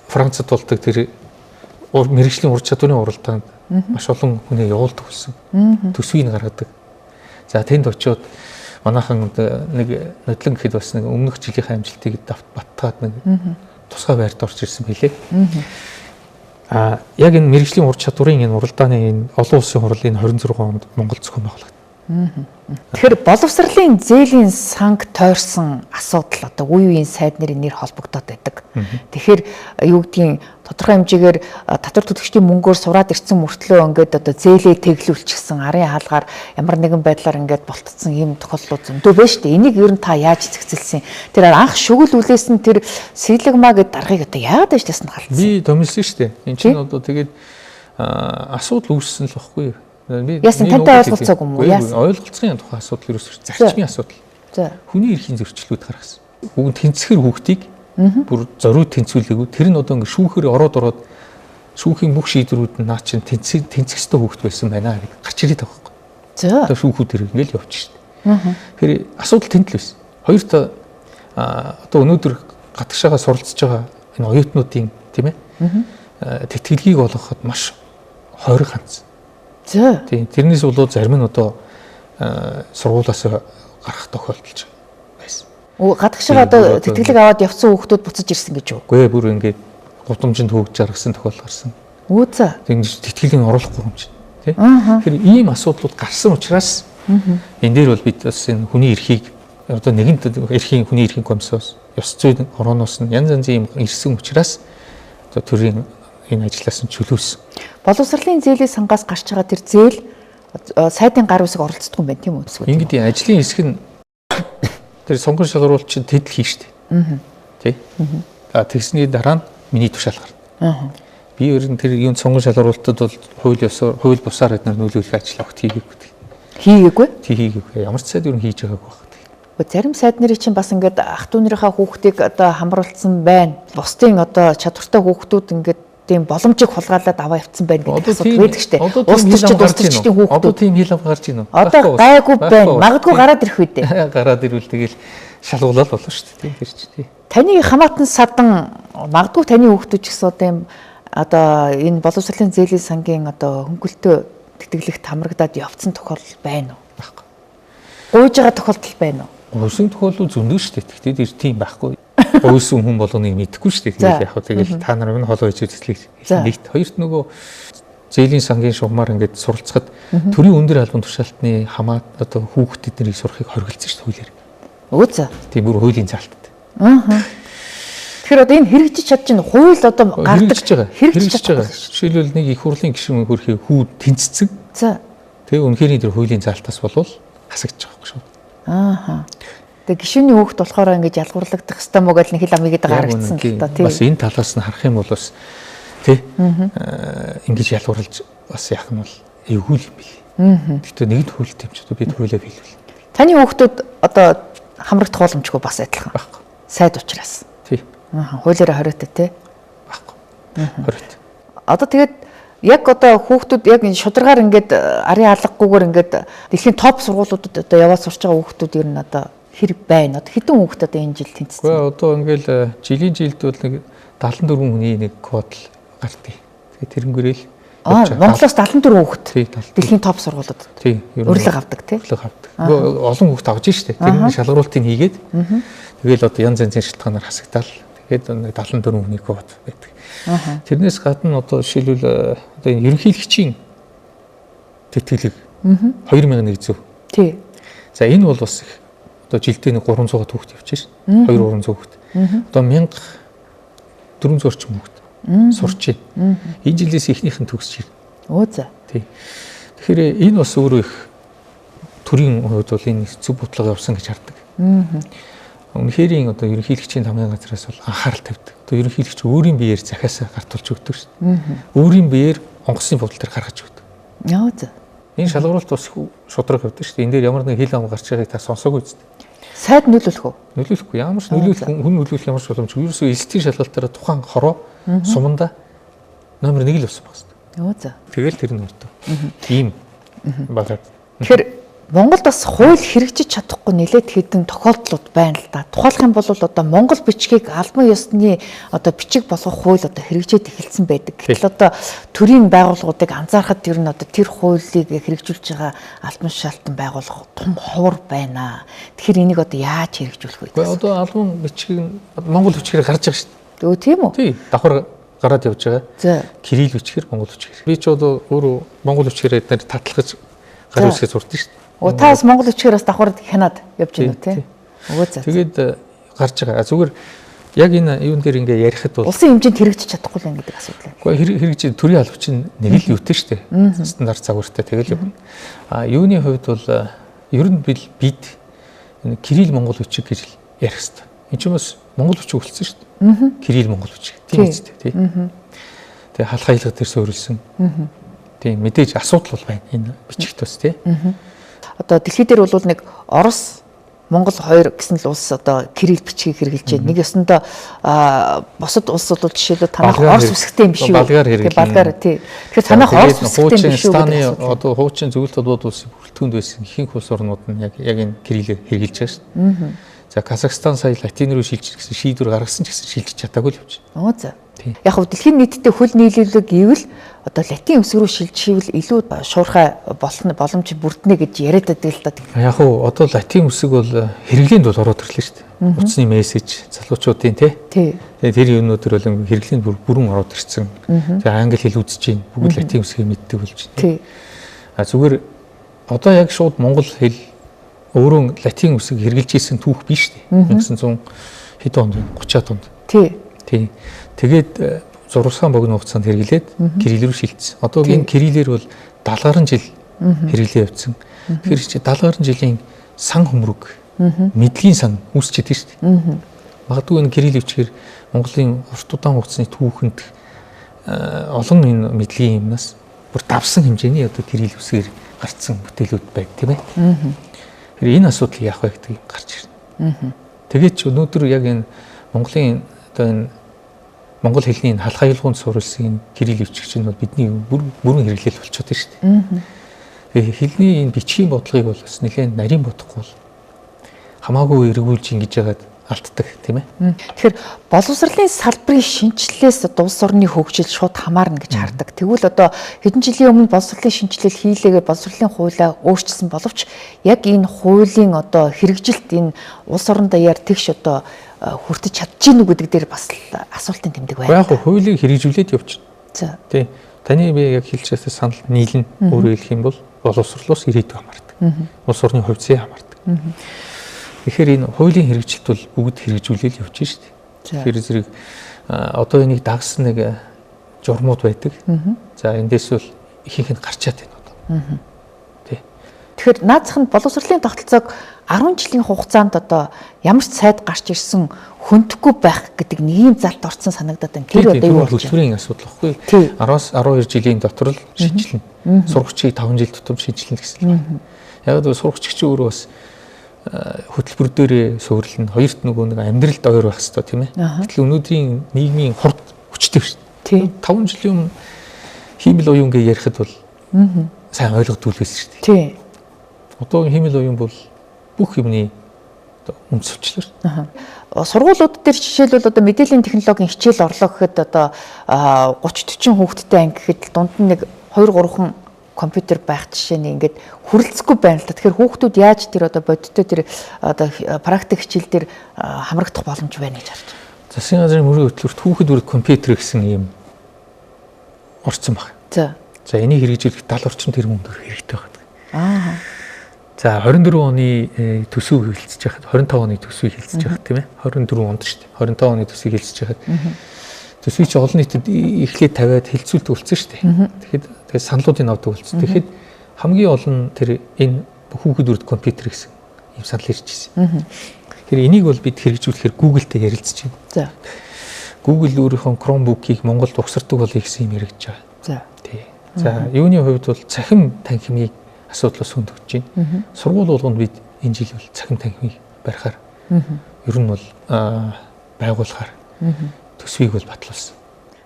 Францад болдог тэр мэрэгжлийн ур чадварын уралдаанд маш олон хүнээ явуулдаг болсон. Төсвийг гаргадаг. За тэнд очиод манайхан нэг нодлон гэхэд бас нэг өмнөх жилийнхээ амжилтыг баттгаад нэг тусгай байрт орж ирсэн билээ. Яг энэ мэрэгжлийн ур чадварын энэ уралдааны энэ олон улсын хурлын 26 онд Монгол зохион байгуулагдав. Тэгэхээр боловсролын зээлийн санг тойрсон асуудал одоо үе үеийн сайд нарын нэр холбогдоод байдаг. Тэгэхээр юу гэдгийг тодорхой хэмжээгээр татвар төлөгчдийн мөнгөөр сураад ирсэн мөртлөө ингээд одоо зээлээ тэглүүлчихсэн арын хаалгаар ямар нэгэн байдлаар ингээд болтцсон ийм тохиолдлууд зөндөө байна шүү дээ. Энийг ер нь та яаж зэгцэлсэн? Тэр анх шүгэл үлээсэн тэр силигма гэдэг даргыг одоо яагаад ажлаас нь халдсан? Би томилсон шүү дээ. Энд чинь одоо тэгээд асуудал үүссэн л баггүй юу? Яасан тантай ойлголцоогүй юм уу? Яасан? Ойлголцохын тухай асуудал ерөөсөж зарчмын асуудал. За. Хүний эрхийн зөрчилүүд гаргасан. Бүгд тэнцэхэр хүүхдийг бүр зориуд тэнцвүүлээгүй. Тэр нь одоо ингээ шүүхээр ороод шүүхийн бүх шийдвэрүүд нь наа чин тэнцэх ёстой хүүхд байсан байна гэж гарч ирээд байгаа байхгүй. За. Одоо шүүхүүд тэр ингээл явчих шүү дээ. Тэгэхээр асуудал тэнд л байсан. Хоёр та одоо өнөөдөр гадагшаага суралцж байгаа энэ оюутнуудын тийм ээ тэтгэлгийг олгоход маш хойрог хандсан. За. Тийм. Тэрнээс болоод зарим нь одоо сургуулиас гарах тохиолдолж байсан. Гадагшаа одоо тэтгэлэг аваад явцсан хүүхдүүд буцаж ирсэн гэж үү? Үгүй ээ, бүр ингээд гудамжинд хөвж жаргасан тохиолдол гарсан. За. Тэгж тэтгэлийг оруулахгүй юм чинь, тийм. Тэгэхээр ийм асуудлууд гарсан учраас энэ дээр бол бид бас энэ хүний эрхийг одоо нэгэнт эрхийн хүний эрхийн комиссоос ёс зүйн орооноос нь янз янзын юм ирсэн учраас одоо төрийн энэ ажлаас нь чөлөөсөн. Боловсролын зээлийн сангаас гарч байгаа тэр зээл сайдын гар үсэг оролцдог юм байна тийм үү? Ингээд ажлын хэсэг нь тэр сонгон шалгаруулалт чинь тэдл хийн штэ. Тий. Тэгсний дараа нь миний тушаал гарна. Би ер нь тэр юунд сонгон шалгаруулалтад бол хууль бусаар эднэр нөлөөлөх ажил огт хийгээгүй. Хийгээгүй? Хийгээгүй. Ямар ч сайд ер нь хийж байгаагүй байна. Зарим сайд нарын чинь бас ингээд ах トゥ нарынхаа хүүхдийг одоо хамруулсан байна. Бусдын одоо чадвартай хүүхдүүд ингээд тийм боломжийг хулгайлаад аваа явцсан байна гэдэг асуудал байдаг штэ. Улс төрчдийн хүүхдүүд. Одоо тийм хил гарч ийн үү? Одоо гайгүй байна. Магадгүй гараад ирэх үү дээ. Гараад ирвэл тэгэл шалгуулаад болно штэ. Тийм тэр чи. Таны хамаатан садан магадгүй таны хүүхдүүд ч гэсэн одоо юм одоо энэ боловсролын зээлийн сангийн одоо хөнгөлтөө тэтгэлэгт хамрагдаад явцсан тохиолдол байна уу? Баггүй. Гуйж байгаа тохиолдол байна уу? Гуйсан тохиолдол зөндөө штэ. Тэгтээ тэр тийм байхгүй. Гуйсан хүн болгоныг мэдэхгүй штэ. Тэгэл яг хөө тэгэл та нар минь холоо хийж үзлээ. Нэгт хоёрт нөгөө зээлийн сангийн шугамар ингээд суралцахад төрийн өндөр албан тушаалтны хамаат одоо хүүхдэд нарыг сурахыг хоригдсон штэ хуулиар. Өө за. Тийм бүр хуулийн заалтад. Тэгэхээр одоо энэ хэрэгжиж чадж байна. Хууль одоо гардаг хэрэгжиж байгаа. Жишээлбэл нэг их хурлын гишүүн хөрхий хүү тэнцсэн. За. Тэгээ үнэхээр тэр хуулийн заалтаас болвол хасагдж байгаа юм шүү. Тэгээ гишүүний хүүхд болохоор ингэж ялгуурлагдах хэвээр мөгөл нэг хэл амигээд гаргацсан л та тийм. Бас энэ талаас нь харах юм бол бас тий ингэж ялгуурлаж бас яах нь бол эвгүй юм бий. Гэхдээ нэгд хууль тэмчүүд бид хуулиа биелүүл. Таны хүүхдүүд одоо хамрагдах боломжгүй бас адилхан байхгүй. Сайд учраас. Тий. Хуулиараа хориотой тий. Байхгүй. Хориотой. Одоо тэгээд яг одоо хүүхдүүд яг энэ шударгаар ингээд арын алгаггүйгээр ингээд дэлхийн топ сургуулиудад одоо яваад сурч байгаа хүүхдүүд ер нь одоо хэрэг байна. Одоо хэдэн хүүхд одоо энэ жил тэнцсэн. Гэхдээ одоо ингээл жилийн жилд бол нэг 74 хүний нэг код гардыг. Тэгээ тэрнгэрэл Монголоос 74 хүүхд тий дэлхийн топ сургуулиудад тий урилга авдаг тий. Урилга авдаг. Олон хүүхд авж штэ. Тэрний шалгаруултыг хийгээд тэгэл одоо янз янзын шалтгаанаар хасагдаал. Тэгээд 74 хүний код байдаг. Тэрнээс гадна одоо жишээлбэл одоо ерөнхийлөгчийн тэтгэлэг 2100. Тий. За энэ бол бас их одоо жилдээ нэг 300 хүүхд явж шин. 200 хүүхд. Одоо 1400 орчим хүүхд сурч байна. Энэ жилээс ихнийх нь төгсөж байна. Оо за. Тий. Тэгэхээр энэ бас өөрөө их төрийн хувьд бол энэ зөв бодлого явсан гэж хардаг. Үнэхээр одоо ерөнхийлөгчийн хамгийн газраас бол анхаарал тавьдаг. Одоо ерөнхийлөгч өөрийн биеэр захиасаа гартуулж өгдөг шүү дээ. Өөрийн биеэр онгоцны бодол төр гаргаж өгдөг. Яа за. Энэ шалгуулалт бас шудраг явдаг шүү дээ. Энэ дээр ямар нэг хил ам гарч байгааг та сонсоогүй үст. Сайд нөлөөлөх үү? Нөлөөлөхгүй. Ямар ч нөлөөлөх хүн нөлөөлөх ямар ч боломжгүй. Ерөөсөө эсдийн шалгалтаараа тухайн хороо суманда номер 1 л болсон байна шүү дээ. Яа за. Тэгэл тэр нь өртөө. Ийм багаад. Тэгэхээр Монголд бас хууль хэрэгжиж чадахгүй нэлээд хэдэн тохиолдлууд байна л да. Тухайлх юм бол одоо Монгол бичгийг албан ёсны одоо бичиг болгох хууль одоо хэрэгжээд эхэлсэн байдаг. Гэтэл одоо төрийн байгууллагуудыг анзаарахад ер нь одоо тэр хуулийг хэрэгжүүлж байгаа албан шалтан байгуулах том ховор байна. Тэгэхээр энийг одоо яаж хэрэгжүүлэх вэ? Гэхдээ одоо албан бичгийг Монгол бичгээр гарч байгаа шүү дээ. Өө тийм үү? Тий, давхар гараад явж байгаа. За. Кирилл бичгээр Монгол бичгээр. Би ч одоо өөрөө Монгол бичгээр эдгээр татлахж гар үсгээ сурдаг шүү дээ. Оо та бас Монгол бичгээр бас давхар хянаад явж байна уу тий? Өө за. Тэгээд гарч байгаа. Зүгээр яг энэ юун дээр ингээ ярихад бол улсын хэмжээнд хэрэгжиж чадахгүй л юм гэдэг асуудал байна. Гэхдээ хэрэгжиж төрийн алба чинь нэг л юутэй шүү дээ. Стандарт загвартай тэгэл явна. Юуны хувьд бол ер нь бид Кирилл Монгол бичиг гэж ярих хэрэгтэй. Энд чинь бас Монгол бичиг үлдсэн шүү дээ. Кирилл Монгол бичиг. Тийм үстэй тий. Тэгээ халах хаялга дээр суурилсан. Тийм мэдээж асуудал бол байна энэ бичигт бас тий. Одоо дэлхий дээр бол нэг Орос, Монгол хоёр гэсэн л улс одоо Кирилл бичгийг хэрэгжилж байна. Нэг ёсондоо бусад улсууд бол жишээлбэл танах Орос үсгтэй юм биш үү? Балгаар тий. Тэгэхээр танах Орос үсгтэй юм биш үү? Станы одоо хуучин зөвлөлт толгойд улсын бүрэлдэхүүнд байсан ихэнх улс орнууд нь яг энэ Кириллээр хэрэгжилж байгаа шүү дээ. За Казахстан сая латин руу шилжих гэсэн шийдвэр гаргасан ч гэсэн шилжиж чадаагүй л явж байна. Оо за. Яг хөө дэлхийн нийтдээ хөл нийлүүлэг гэвэл одоо латин үсэг рүү шилживэл илүү шуурхай боломж бүрднэ гэж яриад байдаг л да. Яг хөө одоо латин үсэг бол хэрэглээнд бол ороод ирлээ шүү дээ. Утасны мессеж залуучуудын тий. Тэгээд тэр юмнуудэр бол хэрэглээнд бүрэн ороод ирсэн. Тэгээд англи хэл үзэж чинь бүгд латин үсгийг мэддэг болж байна. Тий. Зүгээр одоо яг шууд монгол хэл өөрөө латин үсэг хэрэгжилж исэн түүх биш үү? 1900 хэд онд 30-аад онд. Тий. Тэгээд зургасгаан богино хугацаанд хэрэглээд Кирилл рүү шилжсэн. Одоогийн Кириллээр бол 70 гаруй жил хэрэглээ явуулсан. Тэгэхээр чи 70 гаруй жилийн сан хөмрөг мэдлэгийн сан үүсчихэд шүү дээ. Магадгүй энэ Кирилл бичгээр Монголын урт удаан хугацааны түүхэнд олон энэ мэдлэгийн юмнаас бүр давсан хэмжээний одоо Кирилл үсгээр гарцсан бүтээлүүд байд тийм ээ. Тэгэхээр энэ асуудал яах вэ гэдгийг гарч ирнэ. Тэгээд ч өнөөдөр яг энэ Монголын одоо энэ Монгол хэлний халах хаялгуунд суурилсан Кирилл бичиг чинь бол бидний бүрэн хэрэглэл болчиход байна шүү дээ. Тэгээ хэлний энэ бичгийн бодлогыг бол бас нэлээд нарийн бодохгүй бол хамаагүй эргүүлж ингэж яагаад алддаг тийм ээ. Тэгэхээр боловсролын салбарын шинжилэлээс одоо улс орны хөгжил шууд хамаарна гэж хардаг. Тэгвэл одоо хэдэн жилийн өмнө боловсролын шинжилэл хийлээгээд боловсролын хуулиа өөрчилсөн боловч яг энэ хуулийн одоо хэрэгжилт энэ улс орондоо яар тэгш одоо хүртэж чадчихна уу гэдэг дээр бас асуултын тэмдэг байна. Яг хуулийг хэрэгжүүлээд явчихна. За. Тий. Таны би яг хэлж байгаа санал нийлнэ. Өөрөөр хэлэх юм бол боловсролоос ирээдүйг хамаардаг. Улс орны хувьцаа хамаардаг. Тэгэхээр энэ хуулийн хэрэгжилт бол бүгд хэрэгжүүлэл явж шүү дээ. Тэгэхээр зэрэг одоо энийг дагсан нэг журмууд байдаг. За эндээс бол ихэнх нь гарчаад байна одоо. Тий. Тэгэхээр наацх нь боловсролын тогтолцоог 10 жилийн хугацаанд одоо ямар ч сайд гарч ирсэн хөндөхгүй байх гэдэг нэг юм залт орсон санагдаад байна. Тэр одоо юу болж төлбөрийн асуудал واخгүй. 10-аас 12 жилийн дотор л шинжилнэ. Сургагчийг 5 жил тутам шинжилнэ гэсэн юм. Яг л сургагч чинь өөрөө бас хөтөлбөр дээрээ суурилна. Хоёрт нөгөө нэг амьдралд ойр байх хэрэгтэй тийм ээ. Гэтэл өнөөдрийн нийгмийн хурд хүчтэй шүү дээ. 5 жилийн өмнө хиймэл уян гэж ярихад бол сайн ойлгогдуулсан шүү дээ. Тий. Одоогийн хиймэл уян бол бүх юмны үндэс өвчлөр. Сургуулиуд дээр жишээлбэл одоо мэдээллийн технологийн хичээл орлоо гэхэд одоо 30-40 хүүхэдтэй анги гэхэд дунд нь нэг 2-3 компьютер байх жишээ нь ингээд хүрэлцэхгүй байна л да. Тэгэхээр хүүхдүүд яаж тэр одоо бодиттой тэр одоо практик хичээл дээр хамрагдах боломж байна гэж харж байна. Засгийн газрын мөрийн хөтөлбөрт хүүхэд бүрд компьютер гэсэн юм орцсон баг. За. За энийг хэрэгжүүлэх 70 орчим тэрбум төгрөг хэрэгтэй байна. Аа. За 24 оны төсөв хэлэлцэж байхад 25 оны төсвийг хэлэлцэж байхад тийм ээ 24 онд шүү дээ 25 оны төсвийг хэлэлцэж байхад төсвийг чи олон нийтэд эхлээд тавиад хэлцүүлдэг болсон шүү дээ. Тэгэхээр саналуудыг авдаг болсон. Тэгэхэд хамгийн олон тэр энэ хүүхэд бүрд компьютер гэсэн юм санал ирж ирсэн. Тэгэхээр энийг бол бид хэрэгжүүлэхээр Google-тэй ярилцж байна. За. Google өөрийнхөө Chromebook-ийг Монголд угсардаг болъё гэсэн юм яригдж байгаа. За. Тий. За юуны хувьд бол цахим танхимыг асуудлаас хөндөгж байна. Сургууль болгонд бид энэ жил бол цахим танхимыг барихаар ер нь бол байгуулахаар төсвийг бол батлуулсан.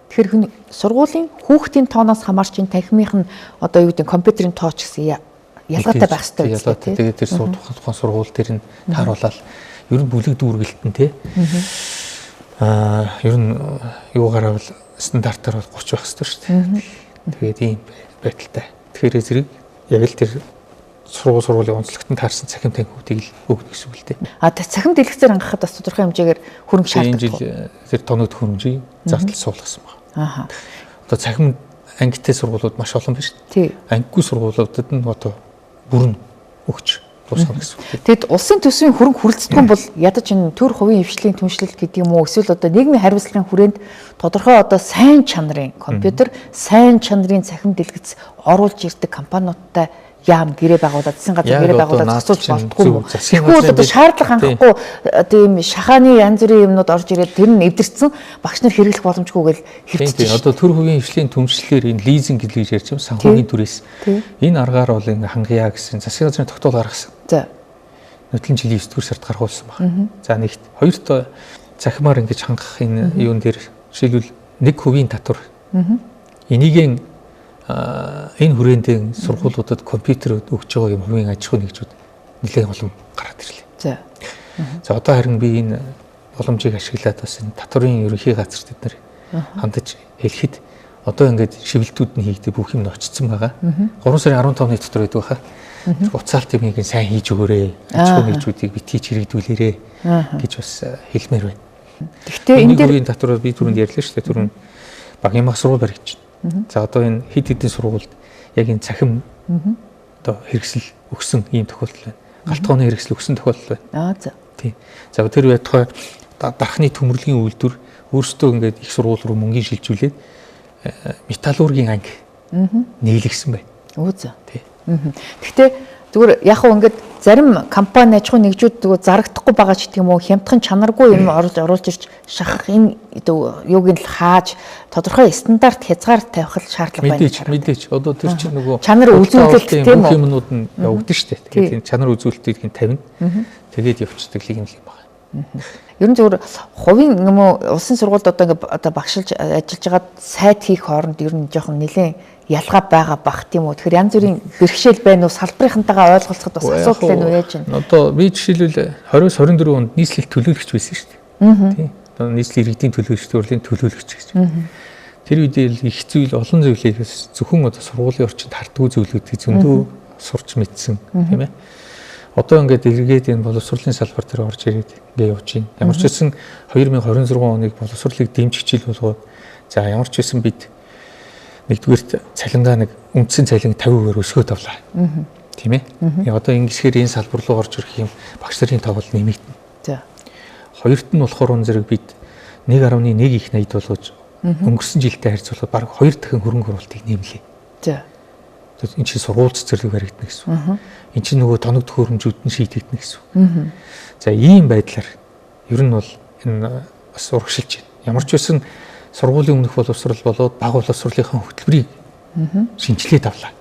Тэгэхээр сургуулийн хүүхдийн тооноос хамаарч энэ танхимынх нь одоо юу гэдэг компьютерийн тоо ч гэсэн ялгаатай байх хэрэгтэй үстэй тий. Тэгээд тэр тухайн сургууль дээр нь тааруулаад ер нь бүлэг дүүргэлтэн тий. Ер нь юугаараа бол стандартаар бол 30 байх хэрэгтэй шүү дээ. Тэгээд ийм байдалтай. Тэгэхээр зэрэг яг л тэр сургуулийн онцлогтод таарсан цахим танхимуудыг л өгнө гэсэн үг л дээ. Цахим дэлгэцээр хангахад бас тодорхой хэмжээгээр хөрөнгө шаарддаг. Энэ жил тэр тоног хөрөнгөийг зардал суулгасан байна. Аа. Одоо цахим ангитай сургуулиуд маш олон байна шүү дээ. Тий. Ангигүй сургуулиудад нь одоо бүрэн өгч дуусгана гэсэн үг. Тэгэд улсын төсвийн хөрөнгө хүрэлцдэг юм бол ядаж энэ төр хувийн хвшлийн түншлэл гэдэг юм уу эсвэл одоо нийгмийн хариуцлагын хүрээнд тодорхой одоо сайн чанарын компьютер, сайн чанарын цахим дэлгэц оруулж ирдэг компаниудтай яам гэрээ байгуулаад засгийн газар гэрээ байгуулаад зохицуулж болтгүй юм. Тэгэхгүй бол одоо шаардлага хангахгүй тийм шахааны янз бүрийн юмнууд орж ирээд тэр нь эвдэрсэн багш нар хэрэглэх боломжгүй гэж хэвчиж байна. Одоо төр хувийн хвшлийн түншлэлээр энэ лизинг гэж ярьж байгаа санхүүгийн төрөөс энэ аргаар бол ингээ хангая гэсэн засгийн газрын тогтоол гаргасан. За. Нөтлөн жилийн 9-р сард гаргуулсан байна. За нэгт хоёрт цахимаар ингэж хангах энэ юун дээр жишээлбэл нэг хувийн татвар. Энийгийн энэ хүрээндээ сургуулиудад компьютер өгж байгаа юм хувийн аж ахуйн нэгжүүд нэлээд олон гараад ирлээ. За. За одоо харин би энэ боломжийг ашиглаад бас энэ татварын ерөнхий газар тэд нар хандаж хэлэхэд одоо ингээд шивэлтүүд нь хийгдээ бүх юм нь очсон байгаа. 3 сарын 15-ны дотор байдаг хаа. Уцаалт юмыг сайн хийж өгөөрэй. Аж ахуйн нэгжүүдийг битгий чирэгдүүлээрэй гэж бас хэлмээр байна. Гэхдээ энэ дээр хувийн татвараа би түрүүнд ярьлаа шүү дээ. Түрүүн багийн мах сургууль баригдчихна. За одоо энэ хэд хэдэн сургуульд яг энэ цахим одоо хэрэгсэл өгсөн ийм тохиолдол байна. Галтгооны хэрэгсэл өгсөн тохиолдол байна. за. Тийм. За тэр байтугай дархны төмөрлөгийн үйлдвэр өөрсдөө ингээд их сургууль руу мөнгөний шилжүүлээд металлургийн анги нийлэгсэн байна. Өө за. Тий. Гэхдээ зүгээр яг хөө ингээд зарим компани аж ахуйн нэгжүүд зүгээр зарагдахгүй байгаа ч гэдэг юм уу хямдхан чанаргүй юм оруулж ирж шахах энэ юуг нь хааж тодорхой стандарт хязгаар тавих шаардлага байна. Мэдээч одоо тэр чинь нөгөө чанар үзүүлэлт тийм үү юмнууд нь явагдаж штэ. Тэгээд энэ чанар үзүүлэлтийг тавина. Тэгээд явцдаг юм байна. Ер нь зөвхөн хувийн юм уу улсын сургуульд одоо ингээд одоо багшилж ажиллаж байгаа сайт хийх хооронд ер нь жоохон нэлээд ялгаа байгаа бах тийм үү. Тэгэхээр янз бүрийн бэрхшээл байна уу салбарынхантайгаа ойлголцоход бас асуудал байна уу яаж вэ? Одоо би жишээлбэл 20-24 онд нийслэл төлөөлөгч байсан шүү дээ. Тийм. Одоо нийслэл иргэдийн төлөөлөгч, төрлийн төлөөлөгч гэж. Тэр үедээ их зүйл олон зүйлийг зөвхөн одоо сургуулийн орчинд хардггүй зүйлүүдийг зөндөө сурч мэдсэн тийм ээ. Одоо ингээд эргээд энэ боловсролын салбар дээр орж ирээд ингээд явж байна. Ямар ч байсан 2026 оныг боловсролыг дэмжих жил болгоод за ямар ч байсан бид нэгдүгээр цалингаа нэг үндсэн цалин 50% өсгөөд авлаа. Тийм ээ. Одоо ингэсгээр энэ салбар руу орж ирэх юм багш нарын тоогол нэмэгдэнэ. За. Хоёрт нь болохоор зэрэг бид 1.1 их найд болгож өнгөрсөн жилдээ харьцуулахад бараг 2 дахин хөрөнгө оруулалтыг нэмлээ. За. Энэ чинь сургууль цэцэрлэг баригдана гэсэн үг. Энэ чинь нөгөө тоног төхөөрөмжүүд нь шийдэгдэнэ гэсэн үг. За ийм байдлаар ер нь бол энэ бас урагшилж байна. Ямар ч байсан сургуулийн өмнөх боловсрол болоод баг боловсролынхаа хөтөлбөрийг шинжилээд авлаа.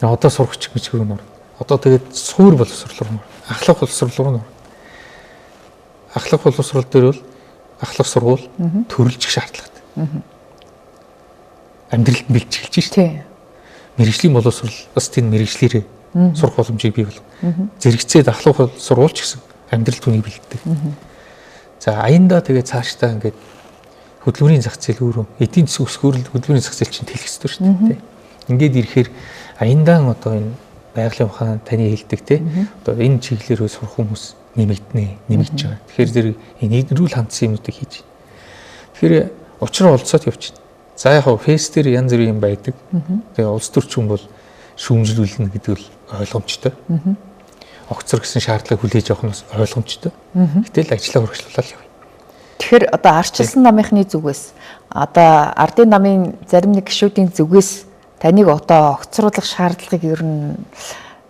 Одоо сурагч гэж хөрөнгө орно. Одоо тэгээд суур боловсрол руу ахлах боловсрол руу ахлах боловсрол дээр бол ахлах сургууль төрөлжих шаардлагатай. амьдралд бэлж эхэлж шүү дээ. Тийм. Мэргэжлийн боловсрол бас тийм мэргэжлэрээ сурах боломжийг бий болгох. Зэрэгцээ дахлах сурвалж гэсэн амьдрал түүнийг бэлддэг. За аяндаа тэгээд цаашдаа ингээд хөдөлмөрийн зах зээл өөрөө эдийн засгийн өсгөөрөл хөдөлмөрийн зах зээл чинь тэлэх ёстой шүү дээ. Ингээд ирэхээр аяндаа одоо энэ байгалийн ухаан таны хэлдэг те одоо энэ чиглэлээр сурах хүмүүс нэмэгдэж байгаа. Тэгэхээр зэрэг нийгэрүүл хандсан юмнуудыг хийж. Тэгэхээр учраа олцоод явчихна. За яг фейс дээр янз бүрийн юм байдаг. Тэгээ улс төрчин бол шүүмжлүүлнэ гэдэг л ойлгомжтой. Огцор гэсэн шаардлага хүлээж авах нь ойлгомжтой. Гэтэл ажлаа урагшлуулаад явъя. Тэгэхээр одоо арчилсан намынхны зүгээс одоо ардын намын зарим нэг гишүүдийн зүгээс таныг одоо огцруулах шаардлагыг ер нь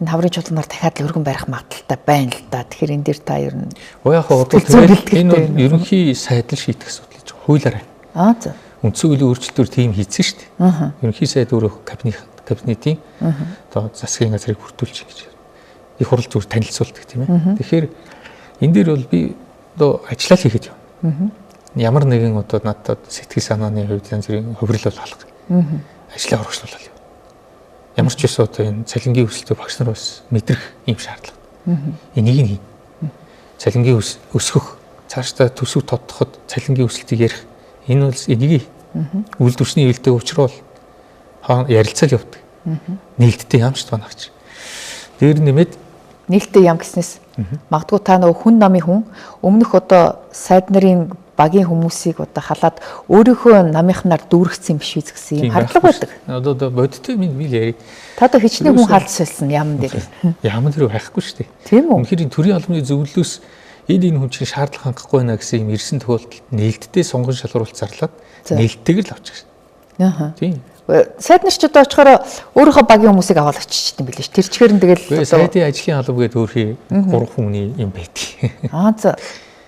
энэ хаврын чуулганаар дахиад л өргөн барих магадaltaй байна л да. Тэгэхээр энэ дээр та ер нь яг одоо энэ бол ерөнхий сайд л шийдэх асуудал гэж хуулиараа. За. Үндсэн хуулийн өөрчлөлтөөр тийм хийсэн шүү дээ. Ерөнхий сайд өөрөө кабинетийн одоо засгийн газрыг бүрдүүлж гэж их хурл зүгээр танилцуулдаг тийм ээ. Тэгэхээр энэ дээр бол би одоо ажиллаа хийхэд юм. Ямар нэгэн одоо надад сэтгэл санааны хувьд янз бүрийн хувирал бол алга. Ажлаа урагшлуулаад явна. Ямар ч байсан одоо энэ цалингийн өсөлтөд багш нар бас мэдрэх юм шаардлага. Энийг нь хий. Цалингийн өсгөх, цаашдаа төсөв тодтоход цалингийн өсөлтийг ярих. Энэ бол энийг үйлдвэрчний хилдэг учраас ярилцаал явдаг. Нээлттэй яам шүү дээ манайч. Дээр нэмээд нээлттэй яам гэснээс магадгүй та нөгөө хүн намын хүн өмнөх одоо сайд нарын багийн хүмүүсийг одоо халаад өөрийнхөө намынхнаар дүүргэсэн биш үү гэсэн юм хардлага байдаг. Одоо бодтой минь яри. Та одоо хичнээн хүн халдсан яам дээр. Яам дээр байхгүй шүү дээ. Тийм үү? Үнэхээр төрийн албаны зөвлөлөөс энэ хүн чинь шаардлага хангахгүй байна гэсэн юм ирсэн тохиолдолд нээлттэй сонгон шалгаруулалт зарлаад нээлттэйг л авчих шээ. Тийм. Сайд нар ч одоо очихоор өөрийнхөө багийн хүмүүсийг аваад очичдсан билээ ш. Тэр чихэр нь тэгэл сайдын ажлын алба гэдэг өөрхий 3 хүний юм байдаг. За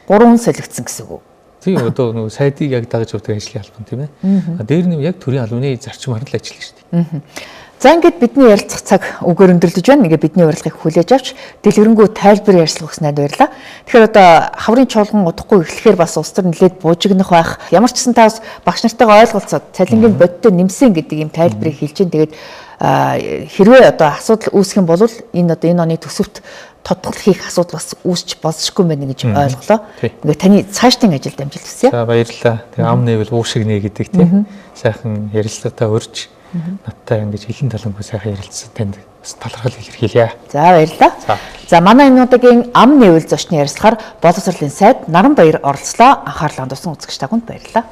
3 хүн солигдсон гэсэн үг. Тийм одоо нөгөө сайдыг яг дагаж явдаг ажлын албан тийм ээ. Дээр нь яг төрийн албаны зарчмаар л ажиллана шүү дээ. За ингээд бидний ярилцах цаг үгээр өндөрлөж байна. Ингээд бидний урилгыг хүлээж авч дэлгэрэнгүй тайлбар ярьцлага өгснөд баярлалаа. Тэгэхээр одоо хаврын чуулган удахгүй эхлэхээр бас улс төр нэлээд буужигнах байх. Ямар ч гэсэн та бас багш нартайгаа ойлголцоод цалингийн бодиттой нэмсэн гэдэг юм тайлбарыг хэлж байна. Тэгээд хэрвээ одоо асуудал үүсэх юм бол энэ одоо энэ оны төсөвт тодтол хийх асуудал бас үүсч болзошгүй байна гэж ойлголоо. Ингээд таны цаашдын ажилд амжилт хүсье. За баярлалаа. Тэгээ ам нэвэл уушиг нэ гэдэг тийм сайхан ярилцлагатаа урьж надтай ингэж хилэн талангүй сайхан ярилцсан танд бас талархал илэрхийлье. За баярлалаа. За манай энэ удаагийн ам нэвэл зочны ярилцлагаар боловсролын сайд Наранбаяр оролцлоо. Анхаарлаа хандуулсан үзэгч тагунд баярлалаа.